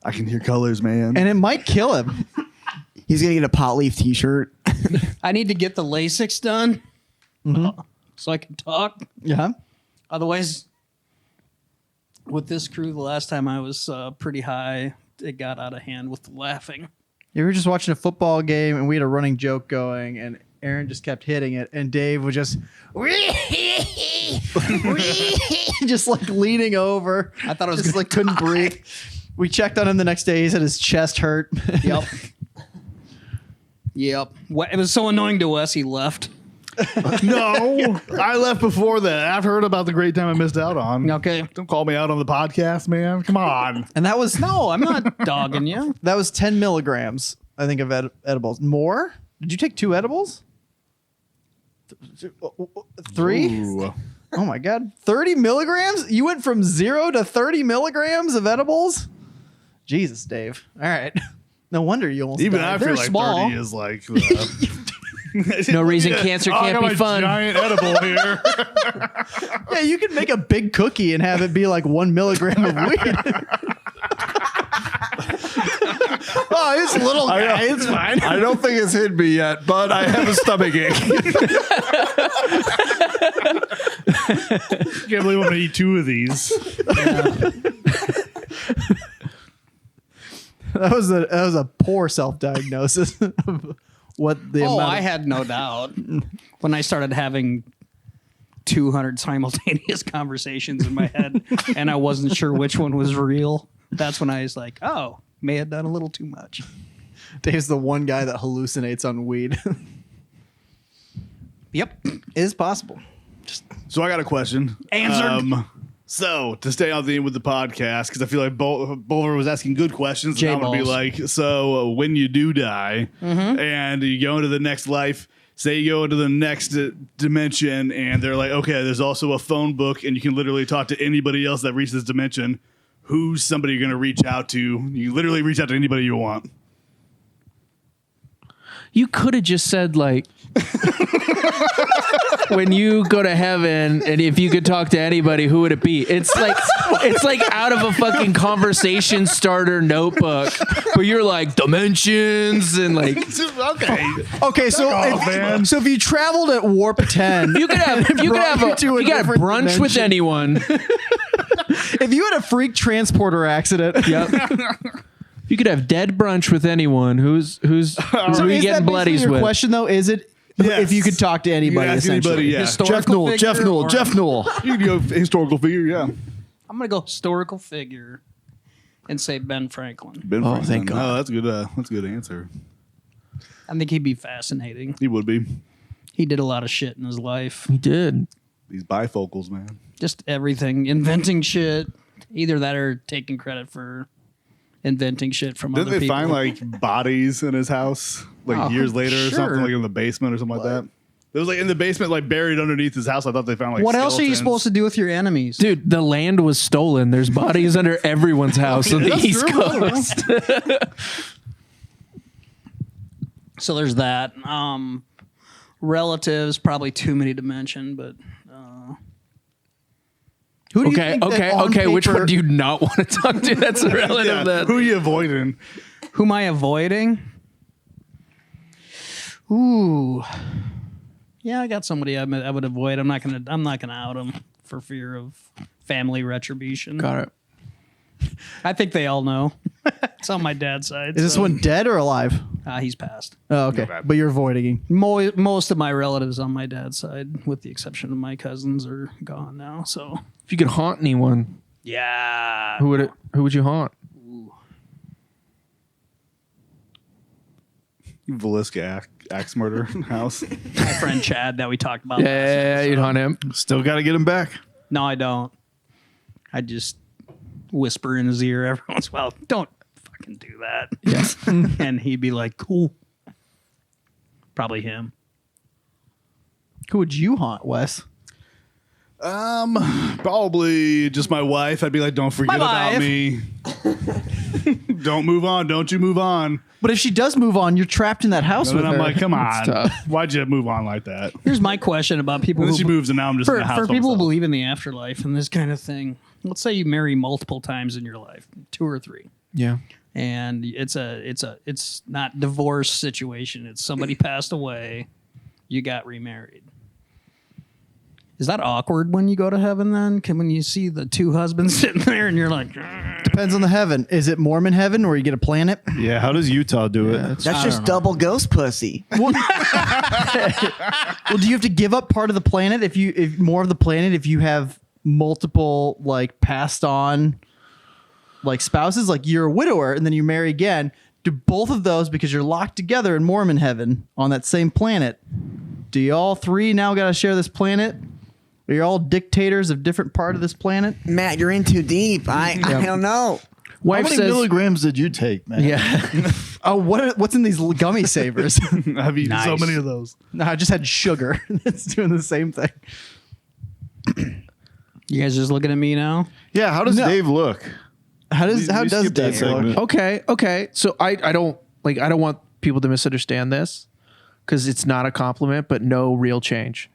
I can hear colors, man. And it might kill him. He's gonna get a pot leaf T-shirt. I need to get the LASIK done so I can talk. Yeah. Otherwise, with this crew, the last time I was pretty high, it got out of hand with the laughing. You were just watching a football game and we had a running joke going and Aaron just kept hitting it and Dave was just just like leaning over. I thought it was just gonna like couldn't breathe. We checked on him the next day. He said his chest hurt. Yep. Yep. It was so annoying to Wes, he left. No, I left before that. I've heard about the great time I missed out on. Okay. Don't call me out on the podcast, man. Come on. And that was No, I'm not dogging you. that was 10 milligrams, I think, of edibles. More? Did you take 2 edibles? 3? Ooh. Oh my God. 30 milligrams? You went from 0 to 30 milligrams of edibles? Jesus, Dave. All right. No wonder you almost Even died. I feel They're like small. 30 is like... No reason cancer I can't got be my fun. giant edible here. Yeah, you could make a big cookie and have it be like 1 milligram of weed. Oh, it's a little guy. It's fine. I don't think it's hit me yet, but I have a stomach ache. Can't believe I'm gonna eat 2 of these. That was a poor self-diagnosis of what the amount. I had no doubt when I started having 200 simultaneous conversations in my head, and I wasn't sure which one was real. That's when I was like, "Oh, may have done a little too much." Dave's the one guy that hallucinates on weed. Yep. It is possible. So I got a question. Answered. So to stay on theme with the podcast, because I feel like Bulver was asking good questions, and I'm gonna be like, so when you do die and you go into the next life, say you go into the next dimension, and they're like, okay, there's also a phone book, and you can literally talk to anybody else that reaches this dimension. Who's somebody you're gonna reach out to? You literally reach out to anybody you want. You could have just said like, when you go to heaven, and if you could talk to anybody, who would it be? It's like out of a fucking conversation starter notebook, but you're like dimensions and like. Okay, so if you traveled at warp 10, You could have brunch dimension. with anyone. If you had a freak transporter accident, Yep. You could have dead brunch with anyone. Who's So we is getting that bloodies basically your with? question though? Is it Yes. if you could talk to anybody? You can ask anybody, Essentially, yeah. Historical figure or- Jeff Newell. You can go historical figure, yeah. I'm gonna go historical figure and say Ben Franklin. Ben Oh, Franklin. thank God. Oh, that's good. That's a good answer. I think he'd be fascinating. He would be. He did a lot of shit in his life. He did. These bifocals, man. Just everything, inventing shit. Either that or taking credit for inventing shit from Didn't other they people. find like bodies in his house like Oh, years later or sure. something, like in the basement or something like that? It was like in the basement, like buried underneath his house. I thought they found like. What else are you skeletons. supposed to do with your enemies? Dude, the land was stolen. There's bodies under everyone's house on the That's East true. Coast. So there's that. Relatives, probably too many to mention, but who do you Okay, think that on okay. Which paper- one do you not want to talk to? That's relative. Yeah, then. who are you avoiding? who am I avoiding? Ooh, yeah, I got somebody I would avoid. I'm not gonna out them for fear of family retribution. Got it. I think they all know. It's on my dad's side. Is this one dead or alive? He's passed. Oh, okay, bad. but you're avoiding him. Most of my relatives on my dad's side, with the exception of my cousins, are gone now. So If you could haunt anyone, yeah, who would you haunt? Velisca axe murder house. my friend Chad that we talked about. Yeah, you'd haunt him. Still got to get him back. No, I don't. I just whisper in his ear every once in a while, don't fucking do that. Yes. And he'd be like, cool. Probably him. Who would you haunt, Wes? Probably just my wife. I'd be like, don't forget about wife. me. Don't move on. Don't you move on. But if she does move on, you're trapped in that house And with then I'm her. like, come That's on. tough. Why'd you move on like that? Here's my question about people And then who she moves, and now I'm just in the house. for by people who myself. believe in the afterlife and this kind of thing. Let's say you marry multiple times in your life, 2 or 3. Yeah. And it's not divorce situation. It's somebody passed away, you got remarried. Is that awkward when you go to heaven then? When you see the 2 husbands sitting there and you're like, Depends on the heaven. Is it Mormon heaven where you get a planet? Yeah, how does Utah do it? That's just double ghost pussy. Well, do you have to give up part of the planet if more of the planet if you have multiple like passed on like spouses, like you're a widower and then you marry again? Do both of those, because you're locked together in Mormon heaven on that same planet, do you all 3 now got to share this planet? Are you all dictators of different part of this planet? Matt, you're in too deep. I don't know. How Wife many says, milligrams did you take, man? yeah. Oh, what's in these gummy savers? I've eaten so Nice. many of those. No, I just had sugar. It's doing the same thing. you guys just looking at me now? Yeah, how does No. Dave look? How does We Dave skipped that look? segment. Okay. So I don't want people to misunderstand this because it's not a compliment, but no real change.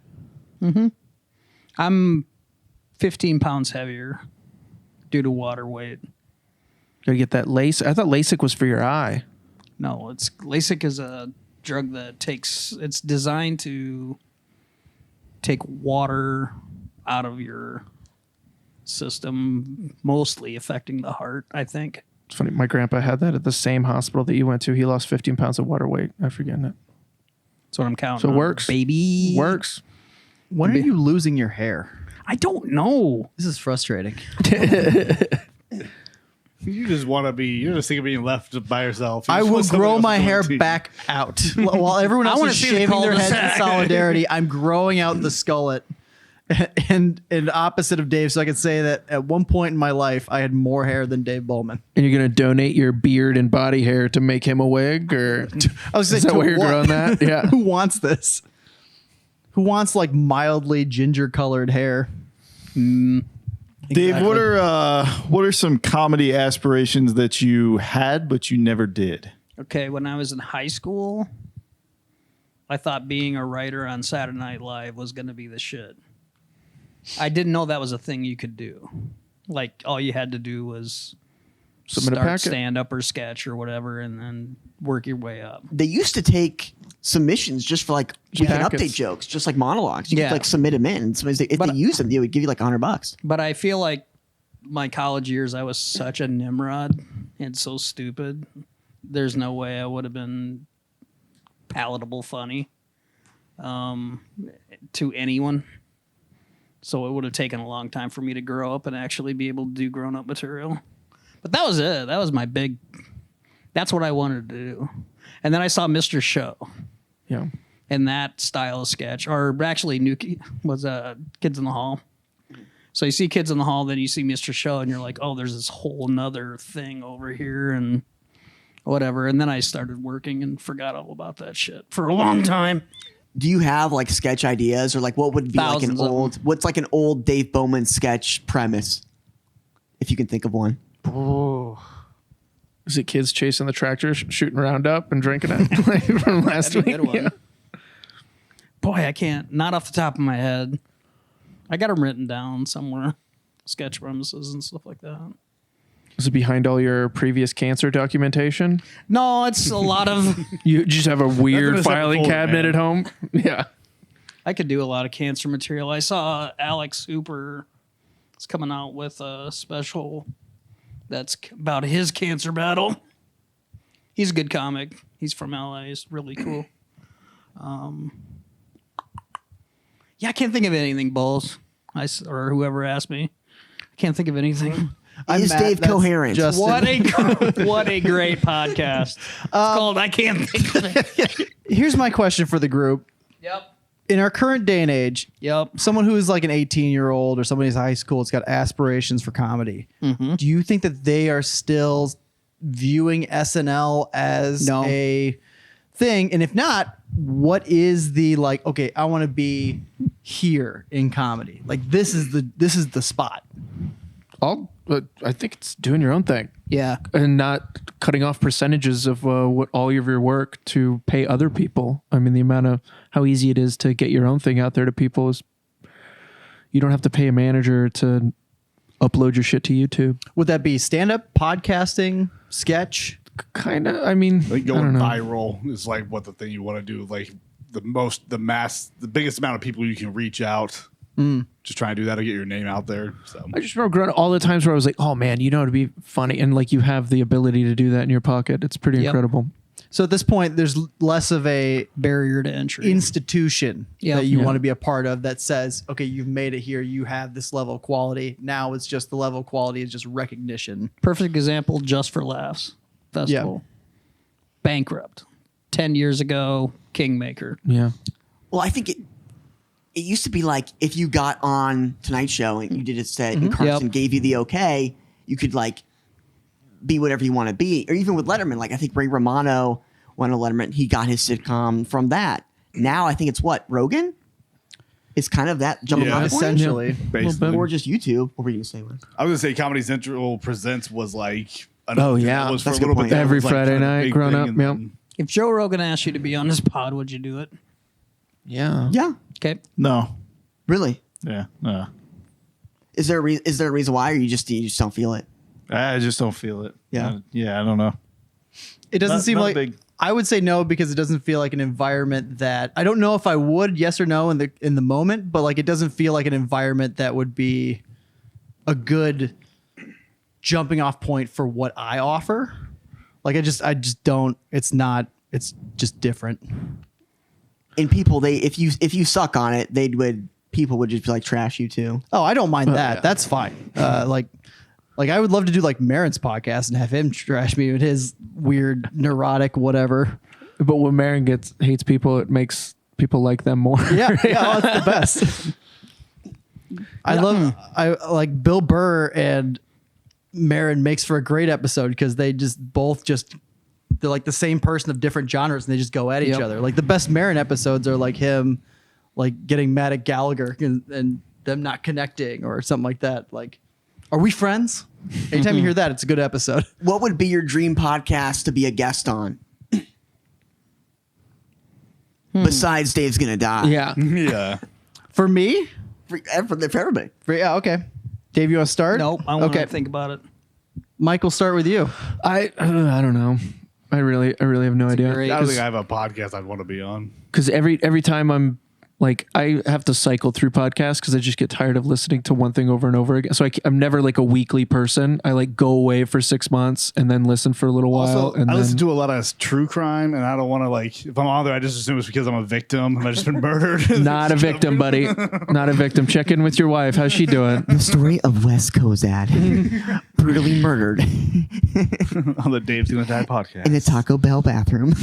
I'm 15 pounds heavier due to water weight. Gotta get that LASIK. I thought LASIK was for your eye. No, LASIK is a drug that it's designed to take water out of your system, mostly affecting the heart, I think. It's funny. My grandpa had that at the same hospital that you went to. He lost 15 pounds of water weight after getting it. That's what I'm counting. So it on, works. baby. Works. When are you losing your hair? I don't know. This is frustrating. You just want to be. You're just sick of being left by yourself. You I just will want somebody grow else my to do it hair to you. back out. While everyone else wanna is see the shaving their heads in cul-de-sac. solidarity, I'm growing out the skullet. And opposite of Dave, so I can say that at one point in my life, I had more hair than Dave Boelman. And you're going to donate your beard and body hair to make him a wig? Or I was is saying, that why you're growing that? Yeah. Who wants this? Who wants like mildly ginger colored hair? Dave, what are some comedy aspirations that you had but you never did? Okay, when I was in high school, I thought being a writer on Saturday Night Live was going to be the shit. I didn't know that was a thing you could do. Like, all you had to do was Submit a start packet. stand-up or sketch or whatever and then work your way up. They used to take submissions just for like we can packets. update jokes, just like monologues. You Yeah. could like submit them in, and sometimes if But- they use them, they would give you like $100. But I feel like my college years, I was such a Nimrod and so stupid. There's no way I would have been palatable funny to anyone. So it would have taken a long time for me to grow up and actually be able to do grown-up material. But that was it. That was my big... That's what I wanted to do. And then I saw Mr. Show. Yeah. And that style of sketch, or actually was Kids in the Hall. So you see Kids in the Hall, then you see Mr. Show, and you're like, oh, there's this whole nother thing over here and whatever. And then I started working and forgot all about that shit for a long time. Do you have like sketch ideas, or like what would be Thousands of what's like an old Dave Bowman sketch premise, if you can think of one? Is it kids chasing the tractor, shooting Roundup and drinking it like from last That'd be week? a good one. Yeah. Boy, I can't. Not off the top of my head. I got them written down somewhere. Sketch premises and stuff like that. Is it behind all your previous cancer documentation? No, it's a lot of... You just have a weird That's in a separate filing folder, cabinet man. at home? Yeah. I could do a lot of cancer material. I saw Alex Hooper is coming out with a special that's about his cancer battle. He's a good comic. He's from LA. He's really cool. Yeah, I can't think of anything, Bulls. Or whoever asked me. I can't think of anything. Is Matt, Dave that's coherent? Justin. What a great podcast. It's called I Can't Think of It. Here's my question for the group. Yep. In our current day and age, Yep. someone who is like an 18-year-old or somebody who's high school that's got aspirations for comedy, do you think that they are still viewing SNL as No. a thing? And if not, what is the like, okay, I want to be here in comedy. Like this is the spot. I think it's doing your own thing Yeah. and not cutting off percentages of what all of your work to pay other people. I mean, the amount of how easy it is to get your own thing out there to people is you don't have to pay a manager to upload your shit to YouTube. Would that be stand-up, podcasting, sketch? Kind of. I mean, Like I going don't know. viral is like what the thing you want to do. Like the biggest amount of people you can reach out. Just try and do that to get your name out there. So I just remember growing up all the times where I was like, oh man, you know how to be funny. And like you have the ability to do that in your pocket. It's pretty Yep. incredible. So at this point, there's less of a Barrier to entry. institution Yep. that you Yeah. want to be a part of that says, okay, you've made it here. You have this level of quality. Now it's just the level of quality is just recognition. Perfect example, Just for Laughs Festival. Bankrupt. 10 years ago, Kingmaker. Yeah. Well, I think it used to be like if you got on Tonight Show and you did a set and Carson Yep. gave you the okay, you could like be whatever you want to be. Or even with Letterman, like I think Ray Romano went on Letterman. He got his sitcom from that. Now I think it's what, Rogan? It's kind of that jumping Yeah, off point? Essentially. basically, Or just YouTube. What were you going to say, Wes? I was gonna say Comedy Central Presents was like Oh, yeah. that was That's for a a good little point. bit. That Every was, like, Friday kind of night big growing thing, up, and yep. then- If Joe Rogan asked you to be on his pod, would you do it? Yeah. Yeah, Okay. No. really. Yeah. No. Is there a reason why, or you just don't feel it? I just don't feel it. Yeah. Yeah, I don't know. It doesn't Not- seem not like big. I would say no because it doesn't feel like an environment that I don't know if I would yes or no in the moment, but like it doesn't feel like an environment that would be a good jumping off point for what I offer. Like I just don't. It's just different. And people, if you suck on it, people would just like trash you too. Oh, I don't mind that. yeah. That's fine. Like I would love to do like Marin's podcast and have him trash me with his weird neurotic whatever. But when Marin hates people, it makes people like them more. Yeah, that's the best. I like Bill Burr and Marin makes for a great episode because they they're like the same person of different genres and they just go at each other. Like the best Marin episodes are like him like getting mad at Gallagher and them not connecting or something like that. Like, are we friends? Anytime you hear that, it's a good episode. What would be your dream podcast to be a guest on? Besides Dave's Gonna Die. Yeah. Yeah. For me? For everybody. Yeah, okay. Dave, you want to start? Nope. I want Okay. to think about it. Michael, start with you. I don't know. I really have no idea. great- I don't think I have a podcast I'd want to be on. Because every time I'm like, I have to cycle through podcasts because I just get tired of listening to one thing over and over again. So I'm never like a weekly person. I like go away for 6 months and then listen for a little while. Also, And I then, listen to a lot of true crime, and I don't want to like. If I'm on there, I just assume it's because I'm a victim and I've just been murdered. not a victim, buddy. Not a victim. Check in with your wife. How's she doing? The story of Wes Cozad, brutally murdered on the Dave's Gonna Die podcast. in a Taco Bell bathroom.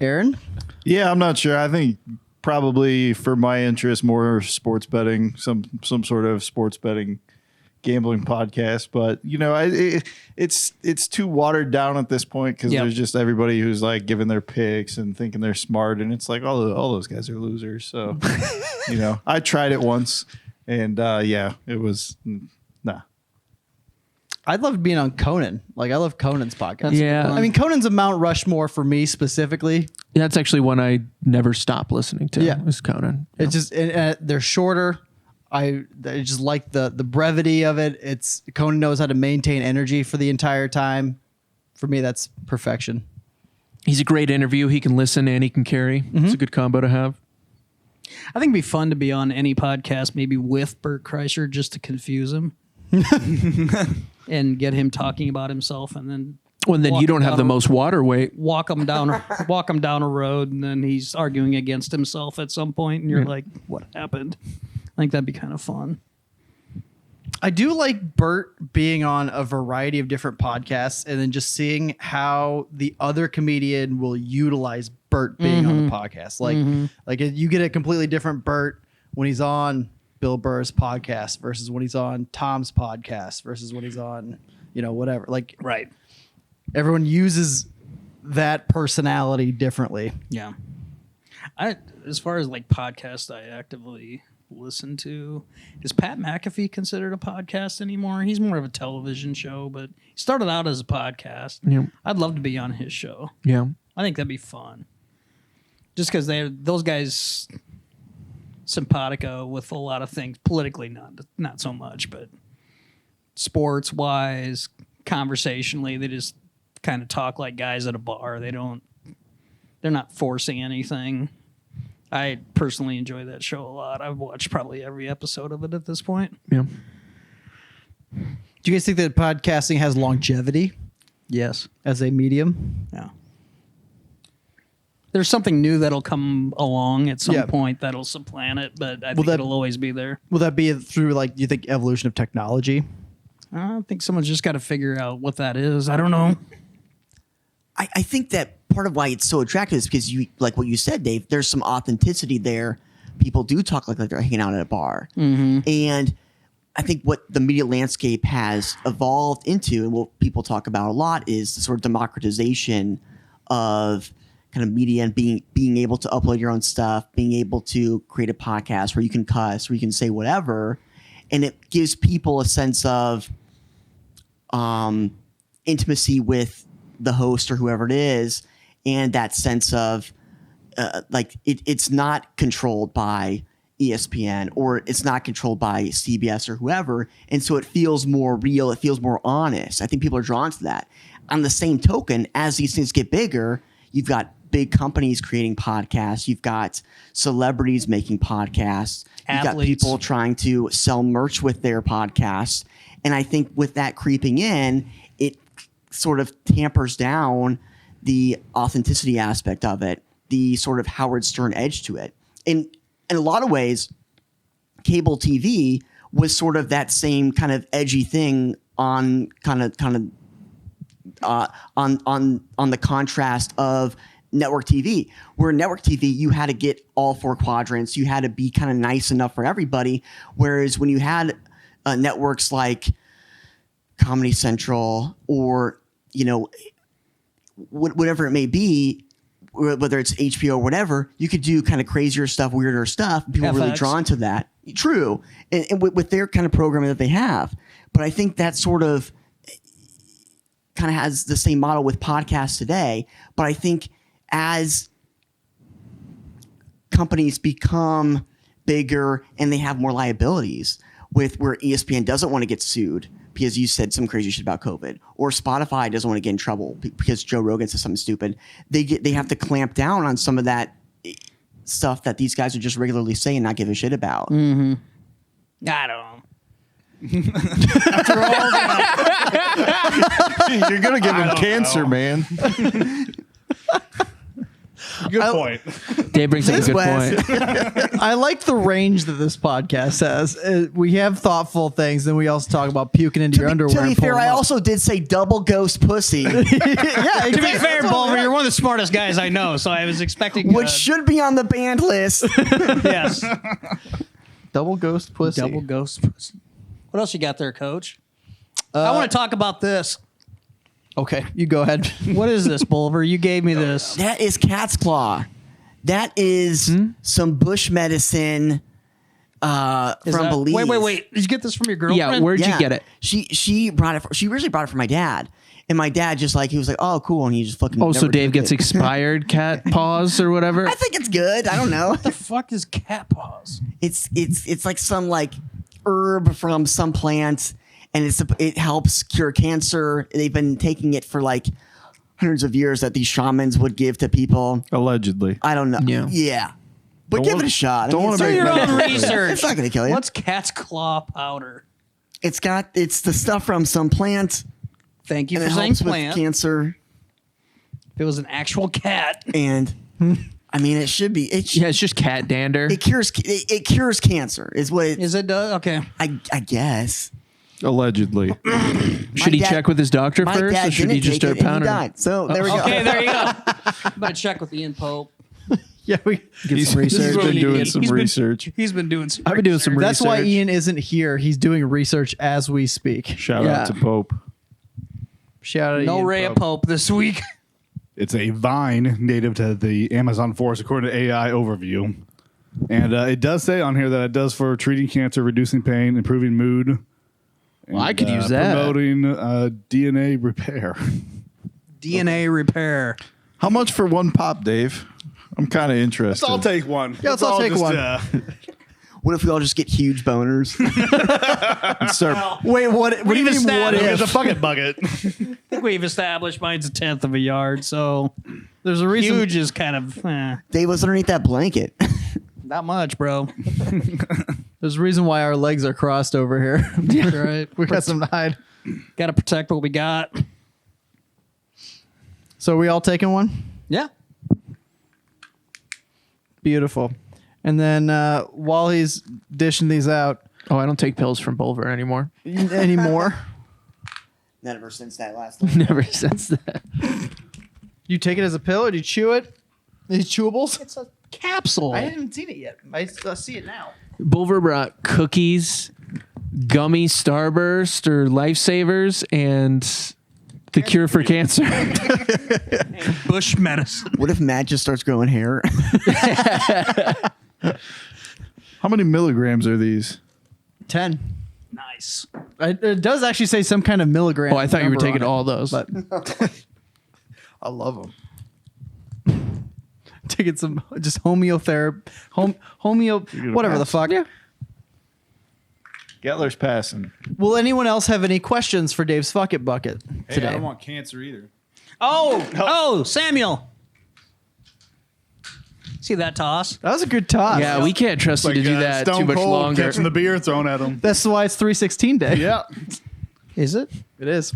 Aaron? Yeah, I'm not sure. I think probably for my interest, more sports betting, some sort of sports betting gambling podcast. But you know, it's too watered down at this point because Yep. there's just everybody who's like giving their picks and thinking they're smart, and it's like all those guys are losers. So you know, I tried it once, and yeah, it was nah. I'd love being on Conan. Like I love Conan's podcast. Yeah. I mean, Conan's a Mount Rushmore for me specifically. That's actually one I never stop listening to. Yeah. Is Conan. It's just they're shorter. I just like the brevity of it. It's Conan knows how to maintain energy for the entire time. For me, that's perfection. He's a great interview. He can listen and he can carry. It's a good combo to have. I think it'd be fun to be on any podcast, maybe with Bert Kreischer, just to confuse him and get him talking about himself, and then Well, and then walk you don't him have down the a- most water weight. walk him down a road, and then he's arguing against himself at some point, and you're like, "What happened?" I think that'd be kind of fun. I do like Bert being on a variety of different podcasts and then just seeing how the other comedian will utilize Bert being on the podcast. Like you get a completely different Bert when he's on Bill Burr's podcast versus when he's on Tom's podcast versus when he's on, whatever. Like Right. everyone uses that personality differently. Yeah. As far as like podcasts I actively listen to, is Pat McAfee considered a podcast anymore? He's more of a television show, but he started out as a podcast. Yeah. I'd love to be on his show. Yeah. I think that'd be fun. Just because those guys simpatico with a lot of things, politically not so much, but sports wise, conversationally, they just kind of talk like guys at a bar. They're not forcing anything. I personally enjoy that show a lot. I've watched probably every episode of it at this point. Yeah. Do you guys think that podcasting has longevity Yes. as a medium? Yeah. There's something new that'll come along at some Yeah. point that'll supplant it, but I think that- it'll always be there. Will that be through you think evolution of technology? I think someone's just got to figure out what that is. I don't know. I think that part of why it's so attractive is because you, like what you said, Dave, there's some authenticity there. People do talk like they're hanging out at a bar. And I think what the media landscape has evolved into, and what people talk about a lot, is the sort of democratization of kind of media and being able to upload your own stuff, being able to create a podcast where you can cuss, where you can say whatever. And it gives people a sense of intimacy with the host or whoever it is, and that sense of it's not controlled by ESPN, or it's not controlled by CBS or whoever. And so it feels more real. It feels more honest. I think people are drawn to that. On the same token, as these things get bigger, you've got big companies creating podcasts. You've got celebrities making podcasts. You've got Athletes. people trying to sell merch with their podcasts. And I think with that creeping in, it sort of tampers down the authenticity aspect of it, the sort of Howard Stern edge to it. In a lot of ways, cable TV was sort of that same kind of edgy thing on on the contrast of network TV, where network TV, you had to get all 4 quadrants. You had to be kind of nice enough for everybody. Whereas when you had networks like Comedy Central or, whatever it may be, whether it's HBO or whatever, you could do kind of crazier stuff, weirder stuff. People are really FX. drawn to that. True. And with their kind of programming that they have. But I think that sort of kind of has the same model with podcasts today. But I think as companies become bigger and they have more liabilities, with where ESPN doesn't want to get sued because you said some crazy shit about COVID, or Spotify doesn't want to get in trouble because Joe Rogan says something stupid, they have to clamp down on some of that stuff that these guys would just regularly say and not give a shit about. I don't know. You're gonna give him cancer, man. Good point. Dave brings up a This good Wes. point. I like the range that this podcast has. We have thoughtful things, then we also talk about puking into your underwear. To be and fair, pulling I them up. also did say double ghost pussy, yeah, To be exactly. fair, Bulver, you're one of the smartest guys I know, so I was expecting which should be on the banned list. yes. double ghost pussy. Double ghost. What else you got there, Coach? I want to talk about this. Okay, you go ahead. What is this, Bulver? You gave me this. That is cat's claw. That is some bush medicine Is from that- Belize. Wait. Did you get this from your girlfriend? Yeah, where'd you get it? She brought it. She originally brought it from my dad, and my dad just he was like, "Oh, cool," and he just fucking. Oh, so never Dave took gets it. expired cat paws or whatever? I think it's good. I don't know. What the fuck is cat paws? It's like some herb from some plant, and it helps cure cancer. They've been taking it for hundreds of years that these shamans would give to people. Allegedly. I don't know. Yeah. But Don't give wanna- it a shot. don't wanna it's make Do your medical own claims. research. It's not going to kill you. What's cat's claw powder? It's the stuff from some plant, Thank you and for it saying helps with plant. cancer. If it was an actual cat, And I mean, it should be. Yeah, it's just cat dander. It cures cancer. Is what it, is it? Okay. I guess. Allegedly. Should he dad- check with his doctor My first, dad or should he didn't just take start it, and he pounding? died. So there we go. Okay, there you go. Better check with Ian Pope. Yeah, we. He's research. been doing some He's been- research. He's been doing some. I've been doing some research. That's why research. Ian isn't here. He's doing research as we speak. Shout Yeah. out to Pope. Shout out to No Ian Ray Pope. of Pope this week. It's a vine native to the Amazon forest, according to AI Overview. And it does say on here that it does for treating cancer, reducing pain, improving mood. Well, I and, could use that. Promoting DNA repair. DNA repair. How much for one pop, Dave? I'm kind of interested. I'll take one. Yeah, let's all take one. What if we all just get huge boners? Start- Wait, what do you mean? What It's a if? bucket bucket. I think we've established mine's a tenth of a yard, so There's a reason. huge is kind of Dave was underneath that blanket. not much, bro. There's a reason why our legs are crossed over here. Right? We got some to hide. Got to protect what we got. So we all taking one? Yeah. Beautiful. And then while he's dishing these out Oh, I don't take pills from Bulver anymore. anymore, Never since that last one. Never since that. you take it as a pill or do you chew it? These chewables? It's a capsule. I haven't seen it yet. I see it now. Bulver brought cookies, gummy Starburst or Lifesavers, and the cure for cancer. Bush medicine. What if Matt just starts growing hair? How many milligrams are these? 10. Nice. It does actually say some kind of milligram. Oh, I thought you were number on taking it, all those. But I love them. to get some just homeotherapy, whatever the fuck. Yeah. Gettler's passing. Will anyone else have any questions for Dave's Fuck It Bucket Hey, today? I don't want cancer either. Oh, Samuel. See that toss? That was a good toss. Yeah, we can't trust you to do that Stone too much Cold longer. catching the beer thrown at him. That's why it's 316 day. Yeah, Is it? It is.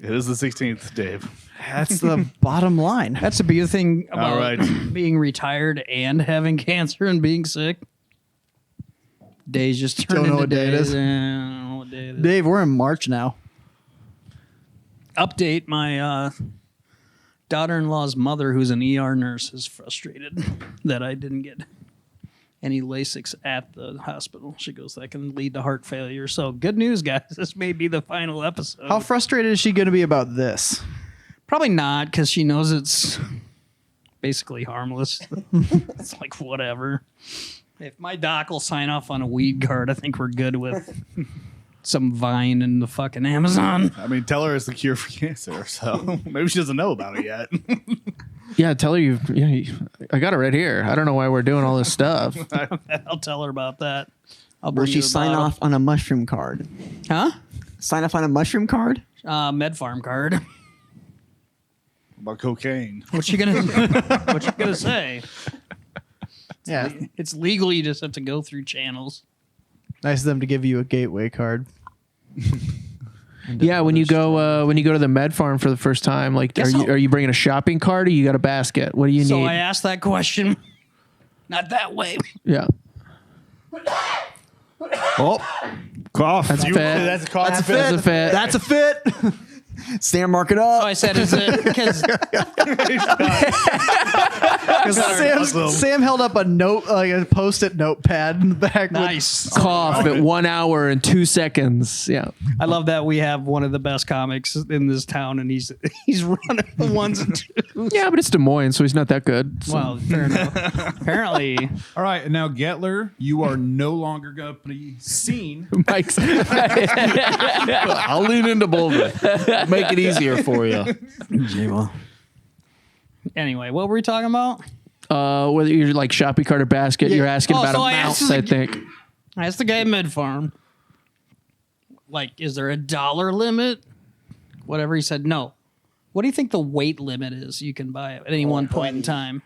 it is the 16th, Dave. That's the bottom line. That's the beautiful thing about All right. being retired and having cancer and being sick. Days just turn Don't know into what day it days. is. I don't know what day it is. Dave, we're in March now. Update: my daughter-in-law's mother, who's an ER nurse, is frustrated that I didn't get any Lasix at the hospital. She goes, that can lead to heart failure. So good news, guys. This may be the final episode. How frustrated is she going to be about this? Probably not, because she knows it's basically harmless. It's like, whatever. If my doc will sign off on a weed card, I think we're good with some Vine and the fucking Amazon. I mean, tell her it's the cure for cancer, so maybe she doesn't know about it yet. Yeah, tell her I got it right here. I don't know why we're doing all this stuff. I'll tell her about that. I'll Will bring she you the sign bottle. off on a mushroom card? Huh? Sign off on a mushroom card? Med Farm card. About cocaine. What you gonna What you gonna say? Yeah. It's legal. You just have to go through channels. Nice of them to give you a gateway card. Yeah, when you go to the med farm for the first time, like, Guess are you bringing a shopping cart or you got a basket? What do you So need? I asked that question. Not that way. Yeah, Oh, cough. that's fit. That's a cost. That's a fit. That's a fit. Sam, mark it So up. I said, "Is it because Sam held up a note, like a post-it notepad in the back. nice?" Cough at 1 hour and 2 seconds. Yeah. I love that we have one of the best comics in this town, and he's running the ones and twos. Yeah, but it's Des Moines, so he's not that good. So. Well, fair enough. Apparently, All right, and now Gettler, you are no longer going to be seen. Mike's I'll lean into Bulver. Make it easier for you. anyway, what were we talking about? whether you're like shopping cart or basket, you're asking Oh, about so I amounts, asked- I think. I asked the guy at Med Farm, like, is there a dollar limit? Whatever. He said, no. What do you think the weight limit is you can buy at any one point in time?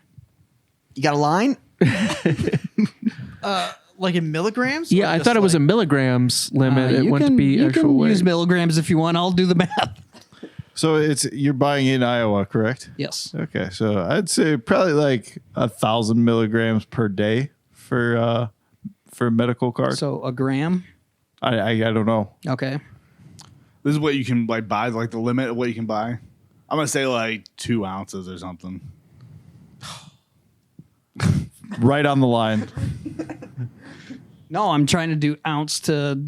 You got a line? Like in milligrams? Yeah, Or I just thought it was a like- milligrams limit. It you wouldn't can, be you actual can weight. use milligrams if you want. I'll do the math. So you're buying in Iowa, correct? Yes. Okay, so I'd say probably like 1,000 milligrams per day for a medical card. So a gram. I don't know. Okay. This is what you can like buy, like the limit of what you can buy. I'm gonna say like 2 ounces or something. Right on the line. No, I'm trying to do ounce to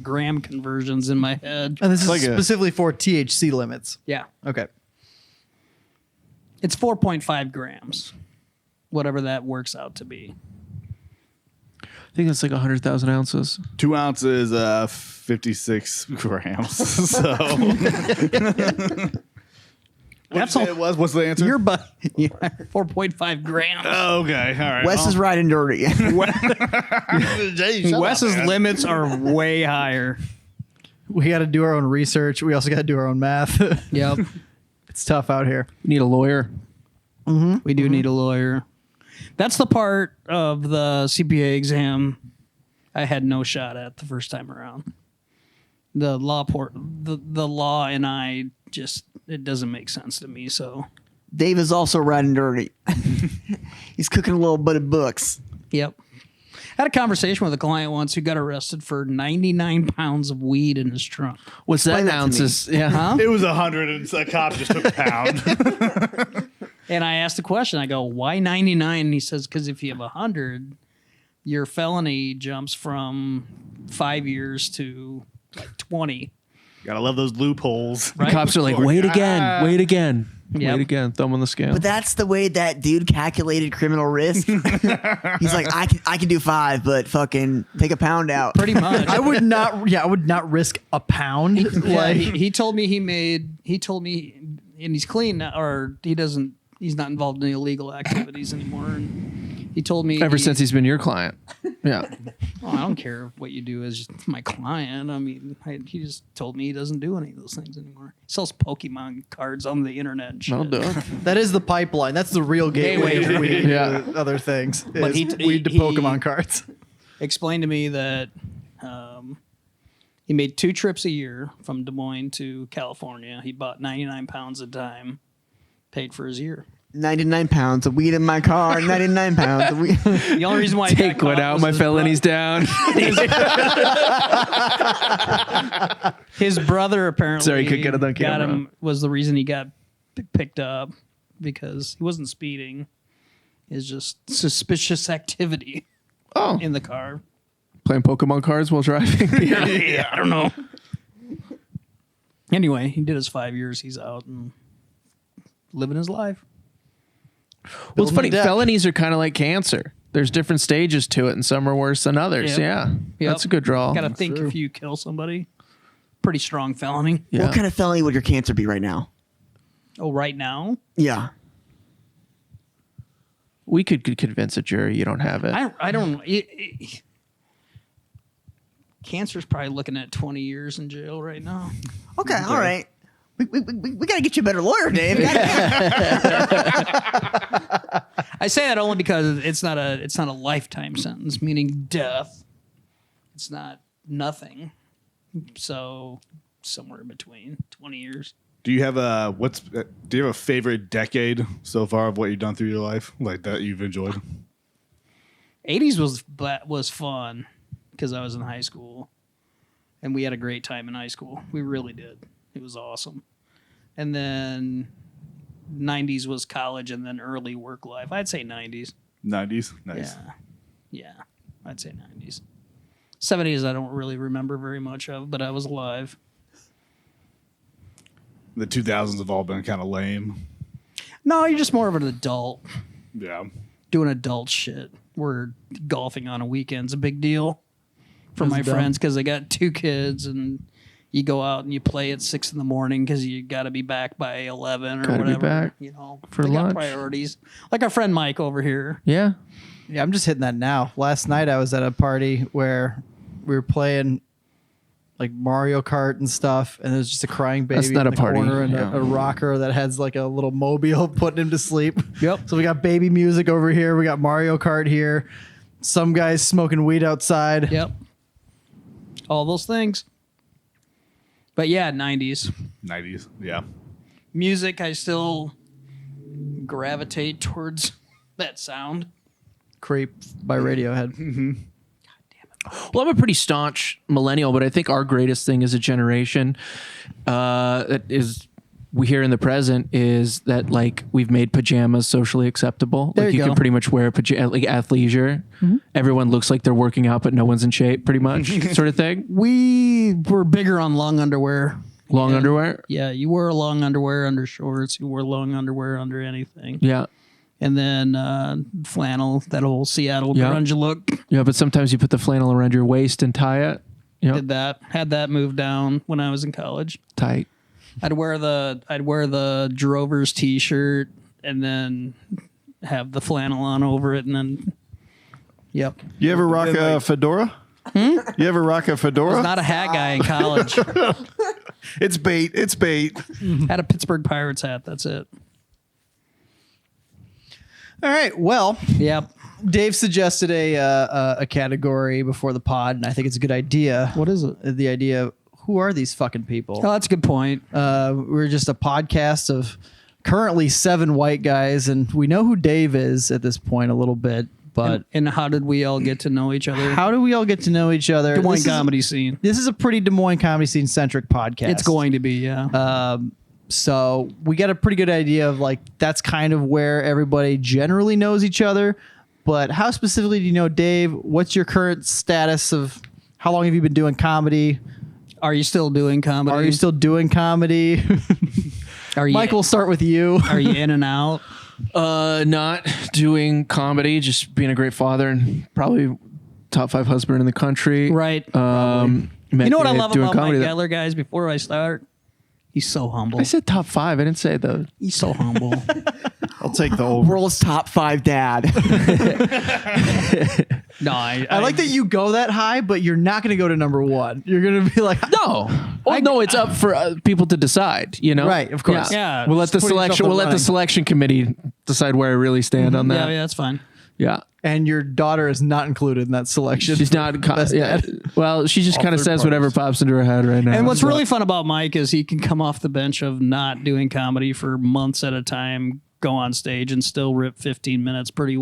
gram conversions in my head. And this is Like a- specifically for THC limits. Yeah. Okay. It's 4.5 grams, whatever that works out to be. I think it's like 100,000 ounces. 2 ounces, 56 grams. So That's it was. What's the answer? Your butt. 4.5 grams. Okay, all right. Wes is riding dirty. Wes's limits are way higher. We got to do our own research. We also got to do our own math. Yep. It's tough out here. You need a lawyer. We do need a lawyer. That's the part of the CPA exam I had no shot at the first time around. The law and I just, it doesn't make sense to me. So, Dave is also riding dirty. He's cooking a little bit of books. yep. I had a conversation with a client once who got arrested for 99 pounds of weed in his trunk. What's that in Explain that to me. ounces? Yeah. Huh? It was 100, and a cop just took a pound. And I asked the question, I go, why 99? And he says, because if you have 100, your felony jumps from 5 years to like 20. Gotta love those loopholes. The cops are like, wait again, wait again, Yep. wait again. Thumb on the scale. But that's the way that dude calculated criminal risk. He's like, I can do 5, but fucking take a pound out. Pretty much. I would not risk a pound. Yeah, Like, he told me and he's clean now, or he doesn't he's not involved in any illegal activities anymore. And he told me Ever since he's been your client. Yeah. I don't care what you do as my client. I mean, he just told me he doesn't do any of those things anymore. He sells Pokemon cards on the internet and shit. I'll do it. That is the pipeline. That's the real gateway to weed to other things. But Weed to Pokemon cards. Explained to me that he made 2 trips a year from Des Moines to California. He bought 99 pounds a time, paid for his year. 99 pounds of weed in my car. 99 pounds of weed. The only reason why he Take got one caught out, was my his felony's down. His brother apparently Sorry, couldn't get it on got camera. him, was the reason he got picked up because he wasn't speeding. It's just suspicious activity Oh, in the car. playing Pokemon cards while driving. Yeah, I don't know. Anyway, he did his 5 years. He's out and living his life. Well, it's funny. deck. Felonies are kind of like cancer. There's different stages to it, and some are worse than others. Yep. Yeah, Yep. that's a good draw. Got to think if you kill somebody. Pretty strong felony. Yeah. What kind of felony would your cancer be right now? Oh, right now? Yeah. We could convince a jury you don't have it. I don't. Cancer's probably looking at 20 years in jail right now. Okay, all right. We got to get you a better lawyer, Dave. I say that only because it's not a lifetime sentence, meaning death. It's not nothing. So somewhere in between 20 years. Do you have a favorite decade so far of what you've done through your life, like that you've enjoyed? 80s was fun because I was in high school, and we had a great time in high school. We really did. It was awesome. And then 90s was college, and then early work life. I'd say 90s. 90s, nice. Yeah, I'd say 90s. 70s I don't really remember very much of, but I was alive. The 2000s have all been kind of lame. No, you're just more of an adult Yeah. doing adult shit. Where golfing on a weekend's a big deal for my friends because they got 2 kids, and you go out and you play at 6 a.m. because you got to be back by 11 or Gotta be whatever. back You know, for they lunch. got priorities. Like our friend Mike over here. Yeah. Yeah, I'm just hitting that now. Last night I was at a party where we were playing like Mario Kart and stuff, and there's just a crying baby That's not in a the party, corner and yeah. a rocker that has like a little mobile putting him to sleep. Yep. So we got baby music over here. We got Mario Kart here. Some guys smoking weed outside. Yep. All those things. But yeah, 90s. 90s, yeah. Music, I still gravitate towards that sound. Creep by Radiohead. Well, I'm a pretty staunch millennial, but I think our greatest thing as a generation that is we hear in the present is that like we've made pajamas socially acceptable. There like you you go. can pretty much wear like athleisure. Everyone looks like they're working out, but no one's in shape, pretty much, sort of thing. We were bigger on long underwear. Long underwear. Yeah, you wore long underwear under shorts. You wore long underwear under anything. Yeah. And then flannel, that old Seattle Yeah. grunge look. Yeah, but sometimes you put the flannel around your waist and tie it. You know, Did that. Had that moved down when I was in college. tight. I'd wear the Drover's t-shirt and then have the flannel on over it, and then yep. You ever rock a fedora? You ever rock a I fedora? was not a hat guy in college. It's bait. It's bait. Had a Pittsburgh Pirates hat. That's it. All right. Well, Yep. Dave suggested a category before the pod, and I think it's a good idea. What is it? The idea of who are these fucking people? Oh, that's a good point. We're just a podcast of currently 7 white guys, and we know who Dave is at this point a little bit. But And how did we all get to know each other? how do we all get to know each other? Des Moines This is- comedy scene. This is a pretty Des Moines comedy scene centric podcast. It's going to be, yeah. So we got a pretty good idea of like that's kind of where everybody generally knows each other. But how specifically do you know Dave? What's your current status of how long have you been doing comedy? Are you still doing comedy? Are you still doing comedy? Are you, Mike, we'll start with you. Are you in and out? Not doing comedy, just being a great father and probably top 5 husband in the country. Right. Met You know what I Dave love doing about Mike comedy. Gettler, guys, before I start? He's so humble. I said top 5. I didn't say those. He's so humble. I'll take the over. World's top 5 dad. No, I like that you go that high, but you're not going to go to number 1. You're going to be like, No, well, no, it's up for people to decide. You know, Right, of course. Yeah, We'll let the just put yourself selection. in We'll let the running. selection committee decide where I really stand on Yeah, that. that's fine. Yeah. and your daughter is not included in that selection. She's not. Best Yeah. dad. Well, she just All kind of third says whatever pops into her head right now. And what's So- really fun about Mike is he can come off the bench of not doing comedy for months at a time, go on stage, and still rip 15 minutes pretty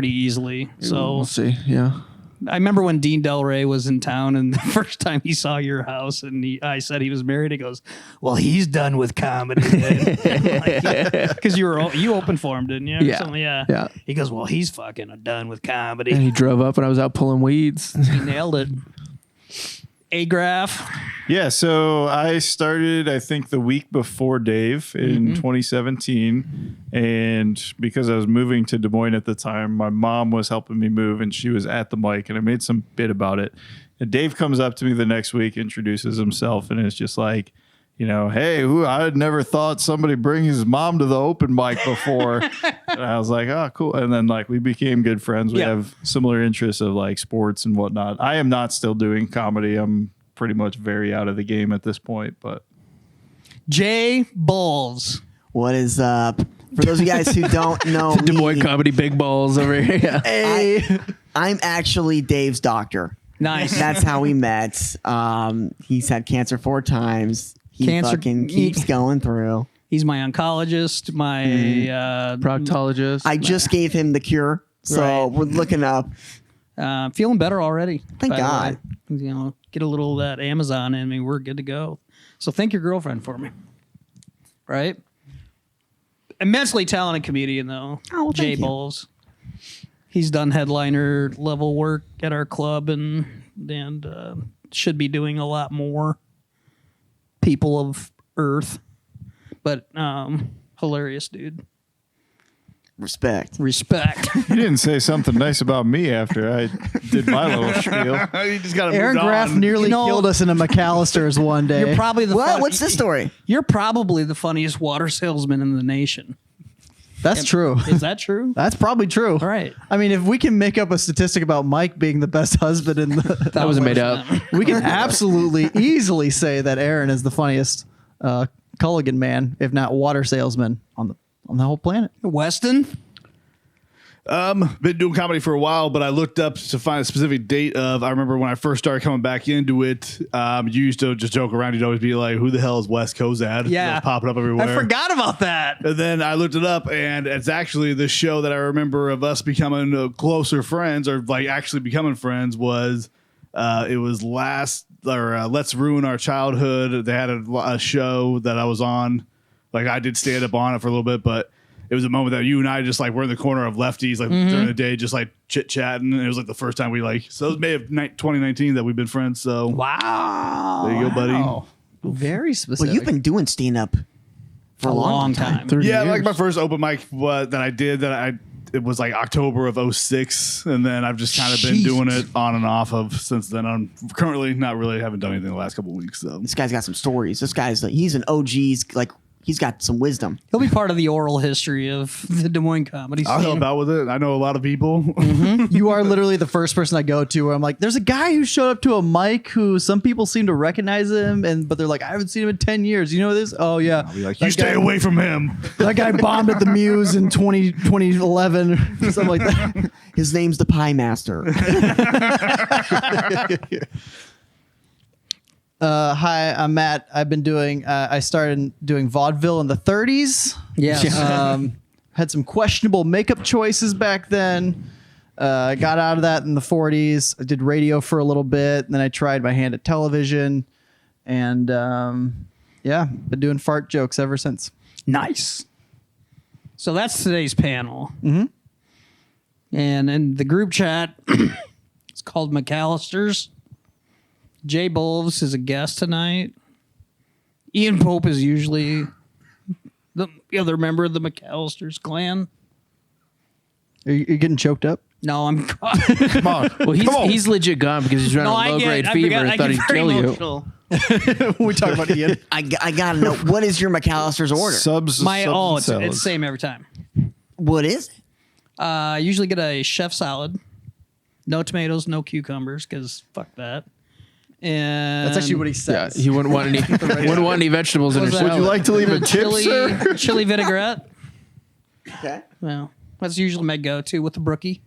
easily. So we'll see. Yeah. I remember when Dean Del Rey was in town, and the first time he saw your house, and I said he was married. He goes, "Well, he's done with comedy," because you opened for him, didn't you? Or Yeah. something? Yeah. Yeah. He goes, "Well, he's fucking done with And comedy." he drove up, and I was out pulling weeds. He nailed it. A Graff. Yeah, so I started, I think, the week before Dave in 2017. And because I was moving to Des Moines at the time, my mom was helping me move and she was at the mic and I made some bit about it. And Dave comes up to me the next week, introduces himself, and it's just like, you know, hey, I had never thought somebody bring his mom to the open mic before. And I was like, oh, cool. And then like we became good friends. We Yeah. have similar interests of like sports and whatnot. I am not still doing comedy. I'm pretty much very out of the game at this point, but Jay Bulls. What is up? For those of you guys who don't know Des Moines me, comedy big balls over here. Yeah. I'm actually Dave's doctor. Nice. That's how we met. He's had cancer 4 times. He Cancer- fucking keeps going through. He's my oncologist, my Proctologist. I just gave him the cure, so Right. we're looking up. feeling better already. Thank by the God. way. You know, get a little of that Amazon in me. We're good to go. So thank your girlfriend for me. Right? Immensely talented comedian though. Oh, well, Jay thank you. Bulls. He's done headliner level work at our club and should be doing a lot more. People of Earth. But hilarious dude. Respect. Respect. you didn't say something nice about me after I did my little spiel. You just got to Aaron Graff nearly killed us in a McAllister's one day. You're probably the What? What's this story? You're probably the funniest water salesman in the nation. That's true. Is that true? That's probably true. All right. I mean, if we can make up a statistic about Mike being the best husband in the, that wasn't made up. we can absolutely easily say that Aaron is the funniest Culligan man, if not water salesman on the whole planet. Weston? Been doing comedy for a while, but I looked up to find a specific date of. I remember when I first started coming back into it. You used to just joke around. You'd always be like, "Who the hell is Wes Cozad?" Yeah. It was popping up everywhere. I forgot about that. And then I looked it up, and it's actually the show that I remember of us becoming closer friends, or like actually becoming friends. Was it was Let's Ruin Our Childhood. They had a show that I was on. Like I did stand up on it for a little bit, but it was a moment that you and I just like were in the corner of lefties like during the day, just like chit chatting. And it was like the first time we like. So it was May of 2019 that we've been friends. So Wow. there you go, buddy. Very specific. Well, you've been doing stand up for A long time. 30 Yeah, years. like my first open mic that I did it was like October of 06, and then I've just kind of been doing it on and off of since then. I'm currently not really haven't done anything the last couple of weeks. So This guy's got some stories. This guy's he's an OG. He's got some wisdom. He'll be part of the oral history of the Des Moines comedy scene. I'll help out with it. I know a lot of people. You are literally the first person I go to where I'm like, there's a guy who showed up to a mic who some people seem to recognize him, but they're like, I haven't seen him in 10 years. You know this? Oh, yeah. I'll be like, That you stay guy- away from him. That guy bombed at the Muse in 2011 or something like that. His name's the Pie Master. Hi, I'm Matt. I've been doing, I started doing vaudeville in the 30s. Yes. Had some questionable makeup choices back then. Got out of that in the 40s. I did radio for a little bit. And then I tried my hand at television. And yeah, been doing fart jokes ever since. Nice. So that's today's panel. Mm-hmm. And in the group chat, it's called McAllister's. Jay Bulves is a guest tonight. Ian Pope is usually the other member of the McAllister's clan. Are you getting choked up? No, I'm. Come on. Well, he's legit gone because he's running No, low grade fever and thought he'd kill you. We talk about Ian. I gotta know, what is your McAllister's order? Subs. My subs and it's salads. the same every time. What is it? I usually get a chef salad. No tomatoes, no cucumbers, because fuck that. And That's actually what he Yeah, says. he wouldn't want any vegetables in What his was that? salad. Would you like to leave a the tip, sir? chili vinaigrette. Okay. Well, that's usually my go-to with the brookie,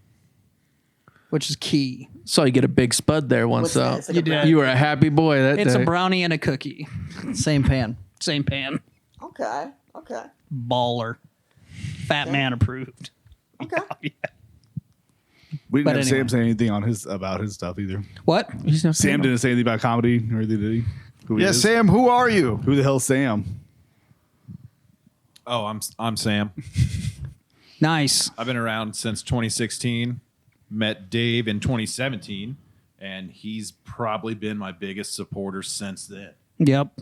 which is key. Saw you get a big spud there once, What's though. that? It's like You a did. brown- You were a happy boy that It's day. a brownie and a cookie. Same pan. Same pan. Okay. Okay. Baller. Fat man approved. Okay. We But didn't have anyway. Sam say anything on about his stuff either. What? He's not Sam didn't say anything about comedy or anything, did he? Who he Yeah, is? Sam, who are you? Who the hell's Sam? Oh, I'm Sam. Nice. I've been around since 2016. Met Dave in 2017, and he's probably been my biggest supporter since then. Yep.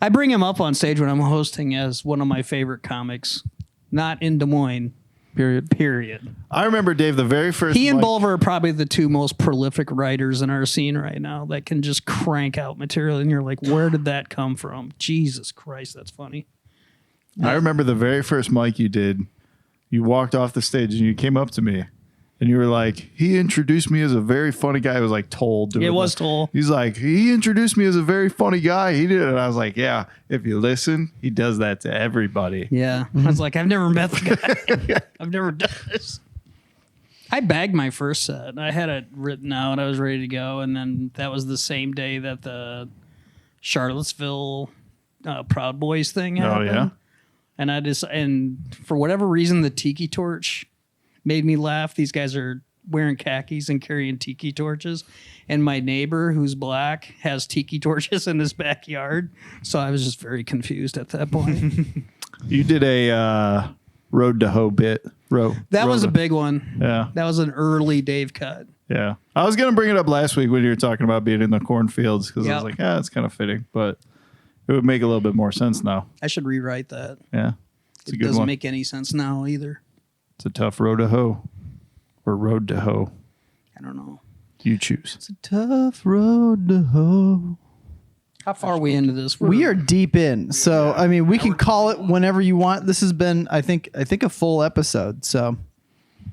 I bring him up on stage when I'm hosting as one of my favorite comics. Not in Des Moines. Period. I remember Dave the very first. He and mic- Bulver are probably the two most prolific writers in our scene right now that can just crank out material, and you're like, where did that come from? Jesus Christ, that's funny. I remember the very first mic you did. You walked off the stage and you came up to me, and you were like, "He introduced me as a very funny guy." It was like Toll. doing It was that. Toll. He's like, "He introduced me as a very funny guy." He did it. And I was like, "Yeah, if you listen, he does that to everybody." Yeah. I was like, I've never met the guy. I've never done this. I bagged my first set. I had it written out. I was ready to go. And then that was the same day that the Charlottesville Proud Boys thing Oh happened. yeah. And for whatever reason, the tiki torch made me laugh. These guys are wearing khakis and carrying tiki torches. And my neighbor, who's black, has tiki torches in his backyard. So I was just very confused at that point. You did a Road to Hoe bit. That was a big one. Yeah. That was an early Dave cut. Yeah. I was gonna bring it up last week when you were talking about being in the cornfields because I Yep. was like, yeah, it's kind of fitting, but it would make a little bit more sense now. I should rewrite that. Yeah. It's a It good doesn't one. make any sense now either. It's a tough road to hoe. Or road to hoe. I don't know. You choose. It's a tough road to hoe. How far are we into this? We are deep in, so I mean, we can call it whenever you want. This has been, I think, a full episode. So,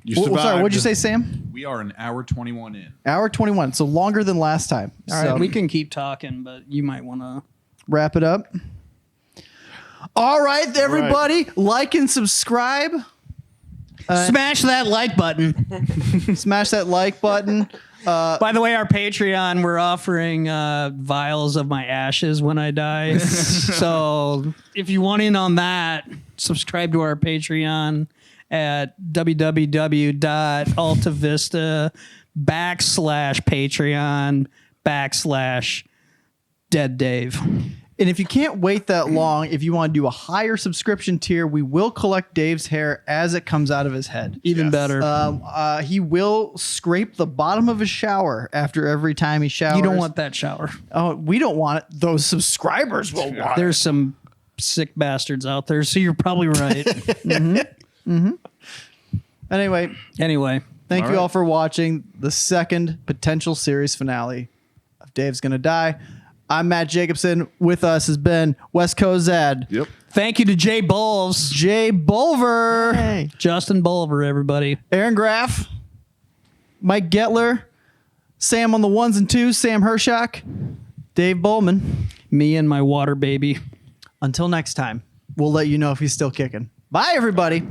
You sorry, survived. what'd you say, Sam? We are an hour 21 in. Hour 21, so longer than last time. All right, So, we can keep talking, but you might want to. wrap it up. All right, everybody, like and subscribe. Smash that like button. Smash that like button. By the way, our Patreon, we're offering vials of my ashes when I die. So if you want in on that, subscribe to our Patreon at www.altavista.patreon/Dead Dave. And if you can't wait that long, if you want to do a higher subscription tier, we will collect Dave's hair as it comes out of his head. Even better. He will scrape the bottom of his shower after every time he showers. You don't want that shower. Oh, we don't want it. Those subscribers will want it. There's some sick bastards out there, so you're probably right. Anyway, thank you all for watching the second potential series finale of Dave's Gonna Die. I'm Matt Jacobsen. With us has been Wes Cozad. Yep. Thank you to Jay Bulves. Jay Bulver. Hey. Justin Bulver, everybody. Aaron Graff. Mike Gettler. Sam on the ones and twos. Sam Hirchak. Dave Boelman. Me and my water baby. Until next time, we'll let you know if he's still kicking. Bye, everybody.